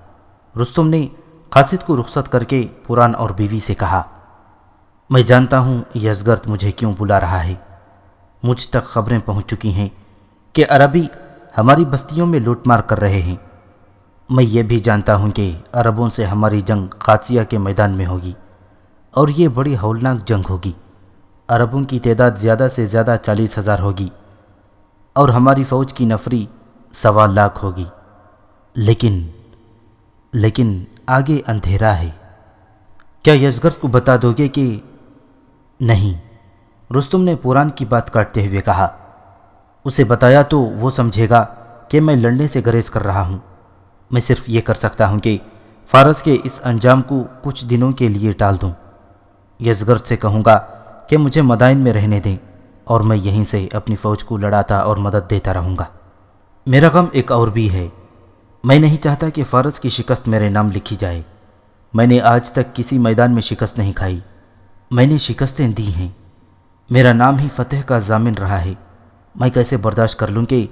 رستم نے قاصد کو رخصت کر کے پوران اور بیوی سے کہا، میں جانتا ہوں یزگرد مجھے کیوں بلا رہا ہے۔ مجھ تک خبریں پہنچ چکی ہیں کہ عربی ہماری بستیوں میں لوٹ مار کر رہے ہیں۔ میں یہ بھی جانتا ہوں کہ عربوں سے ہماری جنگ قادسیہ کے میدان میں ہوگی اور یہ بڑی ہولناک جنگ ہوگی۔ عربوں کی تعداد زیادہ سے زیادہ 40,000 ہوگی اور ہماری فوج کی نفری 1.25 لاکھ ہوگی۔ لیکن آگے اندھیرا ہے۔ کیا یزگرد کو بتا دو گے کہ نہیں؟ رستم نے پوران کی بات کاٹتے ہوئے کہا، اسے بتایا تو وہ سمجھے گا کہ میں لڑنے سے گریز کر رہا ہوں۔ میں صرف یہ کر سکتا ہوں کہ فارس کے اس انجام کو کچھ دنوں کے لیے ٹال دوں۔ یزگرد سے کہوں گا کہ مجھے مدائن میں رہنے دیں اور میں یہیں سے اپنی فوج کو لڑاتا اور مدد دیتا رہوں گا۔ میرا غم ایک اور بھی ہے، میں نہیں چاہتا کہ فارس کی شکست میرے نام لکھی جائے۔ میں نے آج تک کسی میدان میں شکست نہیں کھائی، میں نے شکستیں دی ہیں، میرا نام ہی فتح کا ضامن رہا ہے۔ میں کیسے برداشت کر لوں کہ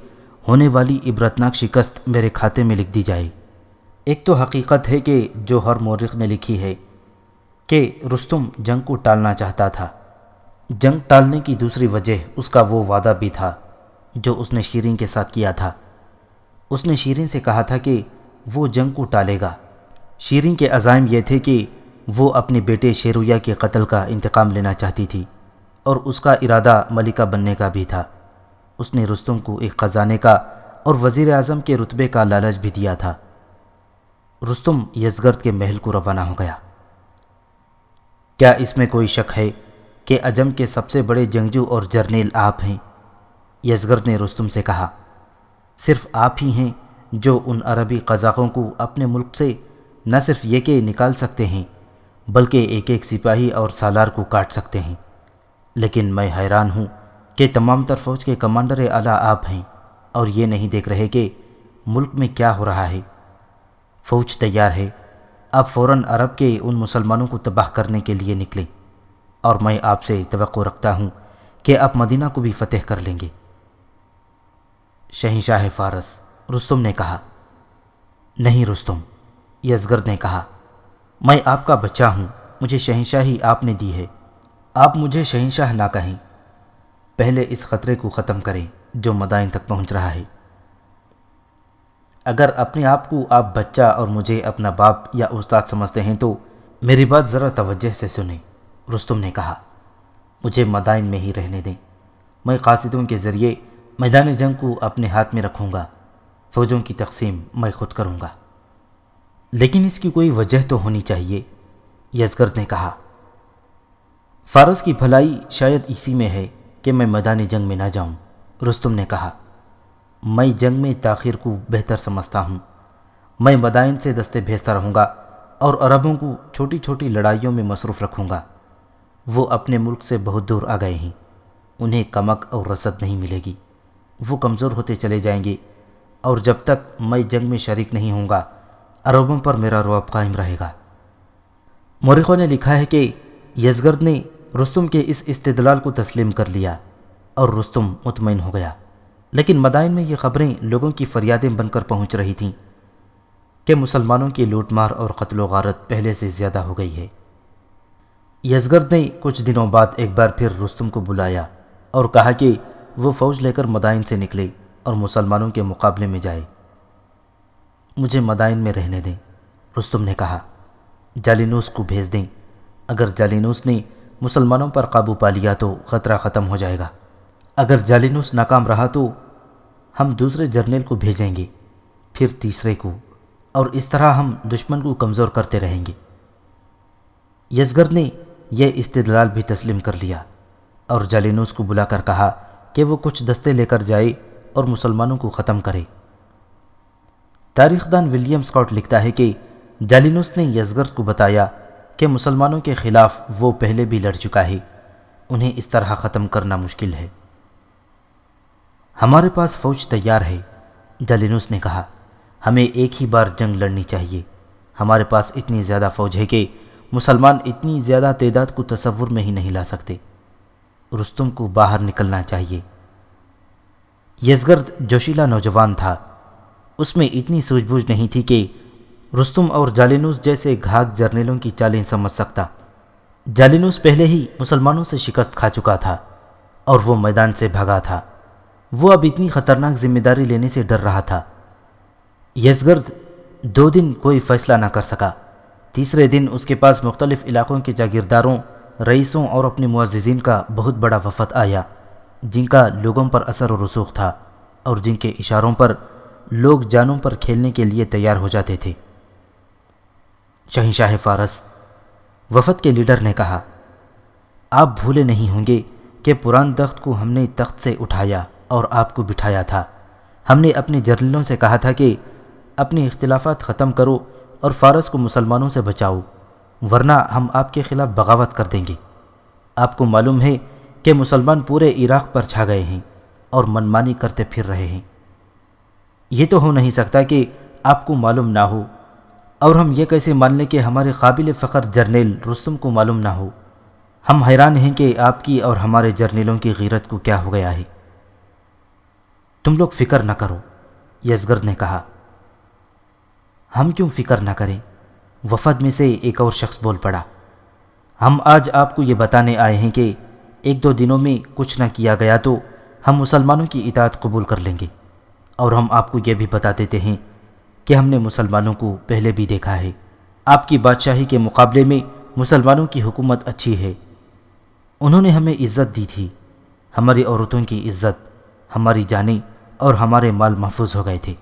ہونے والی عبرتناک شکست میرے کھاتے میں لکھ دی جائے؟ ایک تو حقیقت ہے کہ جو ہر مورخ نے لکھی ہے کہ رستم جنگ کو ٹالنا چاہتا تھا۔ جنگ ٹالنے کی دوسری وجہ اس کا وہ وعدہ بھی تھا جو اس نے شیرین کے ساتھ کیا تھا۔ اس نے شیرین سے کہا تھا کہ وہ جنگ کو ٹالے گا۔ شیرین کے عزائم یہ تھے کہ وہ اپنے بیٹے شیرویہ کے قتل کا انتقام لینا چاہتی تھی اور اس کا ارادہ ملکہ بننے کا بھی تھا۔ اس نے رستم کو ایک خزانے کا اور وزیر اعظم کے رتبے کا لالچ بھی دیا تھا۔ رستم یزگرد کے محل کو روانہ ہو گیا۔ کیا اس میں کوئی شک ہے کہ عجم کے سب سے بڑے جنگجو اور جرنیل آپ ہیں؟ یزگرد نے رستم سے کہا، صرف آپ ہی ہیں جو ان عربی قزاقوں کو اپنے ملک سے نہ صرف یہ کہ نکال سکتے ہیں بلکہ ایک ایک سپاہی اور سالار کو کاٹ سکتے ہیں۔ لیکن میں حیران ہوں کہ تمام تر فوج کے کمانڈر اعلیٰ آپ ہیں اور یہ نہیں دیکھ رہے کہ ملک میں کیا ہو رہا ہے۔ فوج تیار ہے، آپ فوراً عرب کے ان مسلمانوں کو تباہ کرنے کے لیے نکلیں، اور میں آپ سے توقع رکھتا ہوں کہ آپ مدینہ کو بھی فتح کر لیں گے۔ شہنشاہ فارس رستم نے کہا۔ نہیں رستم، یزگرد نے کہا، میں آپ کا بچہ ہوں، مجھے شہنشاہی آپ نے دی ہے، آپ مجھے شہنشاہ نہ کہیں، پہلے اس خطرے کو ختم کریں جو مدائن تک پہنچ رہا ہے۔ اگر اپنے آپ کو آپ بچہ اور مجھے اپنا باپ یا استاد سمجھتے ہیں تو میری بات ذرا توجہ سے سنیں، رستم نے کہا، مجھے مدائن میں ہی رہنے دیں، میں قاصدوں کے ذریعے میدان جنگ کو اپنے ہاتھ میں رکھوں گا، فوجوں کی تقسیم میں خود کروں گا۔ لیکن اس کی کوئی وجہ تو ہونی چاہیے، یزگرد نے کہا۔ فارس کی بھلائی شاید اسی میں ہے کہ میں میدان جنگ میں نہ جاؤں، رستم نے کہا۔ میں جنگ میں تاخیر کو بہتر سمجھتا ہوں، میں مدائن سے دستے بھیجتا رہوں گا اور عربوں کو چھوٹی چھوٹی لڑائیوں میں مصروف رکھوں گا۔ وہ اپنے ملک سے بہت دور آ گئے ہیں، انہیں کمک اور رسد نہیں ملے گی، وہ کمزور ہوتے چلے جائیں گے، اور جب تک میں جنگ میں شریک نہیں ہوں گا عربوں پر میرا رعب قائم رہے گا۔ مورخوں نے لکھا ہے کہ یزگرد نے رستم کے اس استدلال کو تسلیم کر لیا اور رستم مطمئن ہو گیا، لیکن مدائن میں یہ خبریں لوگوں کی فریادیں بن کر پہنچ رہی تھیں کہ مسلمانوں کی لوٹ مار اور قتل و غارت پہلے سے زیادہ ہو گئی ہے۔ یزگرد نے کچھ دنوں بعد ایک بار پھر رستم کو بلایا اور کہا کہ وہ فوج لے کر مدائن سے نکلے اور مسلمانوں کے مقابلے میں جائے۔ مجھے مدائن میں رہنے دیں، رستم نے کہا، جالینوس کو بھیج دیں، اگر جالینوس نے مسلمانوں پر قابو پا لیا تو خطرہ ختم ہو جائے گا، اگر جالینوس ناکام رہا تو ہم دوسرے جرنیل کو بھیجیں گے، پھر تیسرے کو، اور اس طرح ہم دشمن کو کمزور کرتے رہیں گے۔ یزگرد نے یہ استدلال بھی تسلیم کر لیا اور جالینوس کو بلا کر کہا کہ وہ کچھ دستے لے کر جائے اور مسلمانوں کو ختم کرے۔ تاریخ دان ولیم اسکاٹ لکھتا ہے کہ جالینوس نے یزگرد کو بتایا کہ مسلمانوں کے خلاف وہ پہلے بھی لڑ چکا ہے، انہیں اس طرح ختم کرنا مشکل ہے۔ ہمارے پاس فوج تیار ہے، جالینوس نے کہا، ہمیں ایک ہی بار جنگ لڑنی چاہیے، ہمارے پاس اتنی زیادہ فوج ہے کہ مسلمان اتنی زیادہ تعداد کو تصور میں ہی نہیں لا سکتے، رستم کو باہر نکلنا چاہیے۔ یزگرد جوشیلا نوجوان تھا، اس میں اتنی سوجھ بوجھ نہیں تھی کہ رستم اور جالینوس جیسے گھاگ جرنیلوں کی چالیں سمجھ سکتا۔ جالینوس پہلے ہی مسلمانوں سے شکست کھا چکا تھا اور وہ میدان سے بھگا تھا، وہ اب اتنی خطرناک ذمہ داری لینے سے ڈر رہا تھا۔ یزگرد 2 دن کوئی فیصلہ نہ کر سکا، تیسرے دن اس کے پاس مختلف علاقوں کے جاگیرداروں، رئیسوں اور اپنے معززین کا بہت بڑا وفد آیا، جن کا لوگوں پر اثر و رسوخ تھا اور جن کے اشاروں پر لوگ جانوں پر کھیلنے کے لیے تیار ہو جاتے تھے۔ شہنشاہ فارس، وفد کے لیڈر نے کہا، آپ بھولے نہیں ہوں گے کہ پران تخت کو ہم نے تخت سے اٹھایا اور آپ کو بٹھایا تھا۔ ہم نے اپنے جرنیلوں سے کہا تھا کہ اپنے اختلافات ختم کرو اور فارس کو مسلمانوں سے بچاؤ، ورنہ ہم آپ کے خلاف بغاوت کر دیں گے۔ آپ کو معلوم ہے کہ مسلمان پورے عراق پر چھا گئے ہیں اور منمانی کرتے پھر رہے ہیں۔ یہ تو ہو نہیں سکتا کہ آپ کو معلوم نہ ہو، اور ہم یہ کیسے مان لیں کہ ہمارے قابل فخر جرنیل رستم کو معلوم نہ ہو؟ ہم حیران ہیں کہ آپ کی اور ہمارے جرنیلوں کی غیرت کو کیا ہو گیا ہے۔ تم لوگ فکر نہ کرو، یزگرد نے کہا۔ ہم کیوں فکر نہ کریں؟ وفد میں سے ایک اور شخص بول پڑا۔ ہم آج آپ کو یہ بتانے آئے ہیں کہ 1-2 دنوں میں کچھ نہ کیا گیا تو ہم مسلمانوں کی اطاعت قبول کر لیں گے، اور ہم آپ کو یہ بھی بتا دیتے ہیں کہ ہم نے مسلمانوں کو پہلے بھی دیکھا ہے، آپ کی بادشاہی کے مقابلے میں مسلمانوں کی حکومت اچھی ہے، انہوں نے ہمیں عزت دی تھی، ہماری عورتوں کی عزت، ہماری جانیں اور ہمارے مال محفوظ ہو گئے تھے۔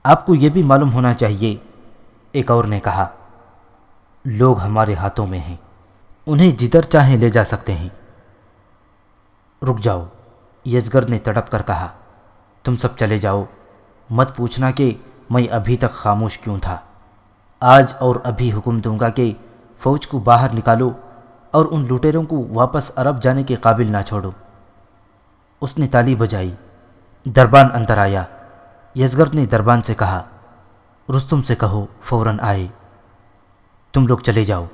آپ کو یہ بھی معلوم ہونا چاہیے، ایک اور نے کہا، لوگ ہمارے ہاتھوں میں ہیں، انہیں جدھر چاہیں لے جا سکتے ہیں۔ رک جاؤ، یزگرد نے تڑپ کر کہا، تم سب چلے جاؤ، مت پوچھنا کہ میں ابھی تک خاموش کیوں تھا، آج اور ابھی حکم دوں گا کہ فوج کو باہر نکالو اور ان لوٹیروں کو واپس عرب جانے کے قابل نہ چھوڑو۔ اس نے تالی بجائی، دربان اندر آیا۔ یزگرد نے دربان سے کہا، رستم سے کہو فوراً آئے، تم لوگ چلے جاؤ۔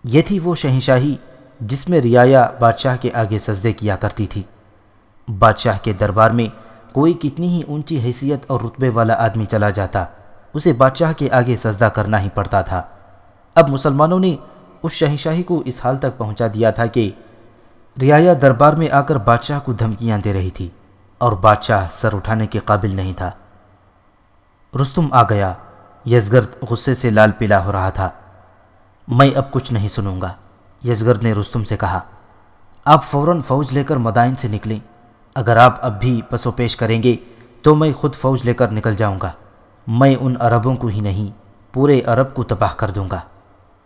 یہ تھی وہ شہنشاہی جس میں رعایا بادشاہ کے آگے سجدے کیا کرتی تھی۔ بادشاہ کے دربار میں کوئی کتنی ہی اونچی حیثیت اور رتبے والا آدمی چلا جاتا، اسے بادشاہ کے آگے سجدہ کرنا ہی پڑتا تھا۔ اب مسلمانوں نے اس شہنشاہی کو اس حال تک پہنچا دیا تھا کہ رعایا دربار میں آ کر بادشاہ کو دھمکیاں دے رہی تھی اور بادشاہ سر اٹھانے کے قابل نہیں تھا۔ رستم آ گیا، یزگرد غصے سے لال پیلا ہو رہا تھا۔ میں اب کچھ نہیں سنوں گا، یزگرد نے رستم سے کہا۔ آپ فوراً فوج لے کر مدائن سے نکلیں، اگر آپ اب بھی پس و پیش کریں گے تو میں خود فوج لے کر نکل جاؤں گا۔ میں ان عربوں کو ہی نہیں پورے عرب کو تباہ کر دوں گا۔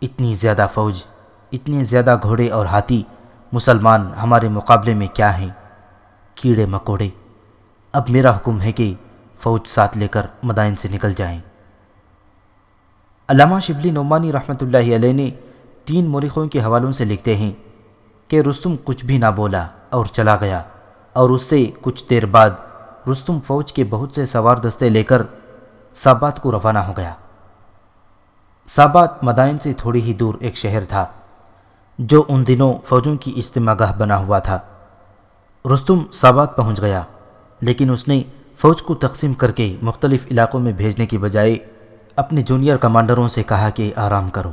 اتنی زیادہ فوج، اتنے زیادہ گھوڑے اور ہاتھی، مسلمان ہمارے مقابلے میں کیا ہیں؟ کیڑے مکوڑے۔ اب میرا حکم ہے کہ فوج ساتھ لے کر مدائن سے نکل جائیں۔ علامہ شبلی نعمانی رحمۃ اللہ علیہ نے 3 مورخوں کے حوالوں سے لکھتے ہیں کہ رستم کچھ بھی نہ بولا اور چلا گیا، اور اس سے کچھ دیر بعد رستم فوج کے بہت سے سوار دستے لے کر سابات کو روانہ ہو گیا۔ سابات مدائن سے تھوڑی ہی دور ایک شہر تھا جو ان دنوں فوجوں کی اجتماع گاہ بنا ہوا تھا۔ رستم سابات پہنچ گیا، لیکن اس نے فوج کو تقسیم کر کے مختلف علاقوں میں بھیجنے کی بجائے اپنے جونیئر کمانڈروں سے کہا کہ آرام کرو۔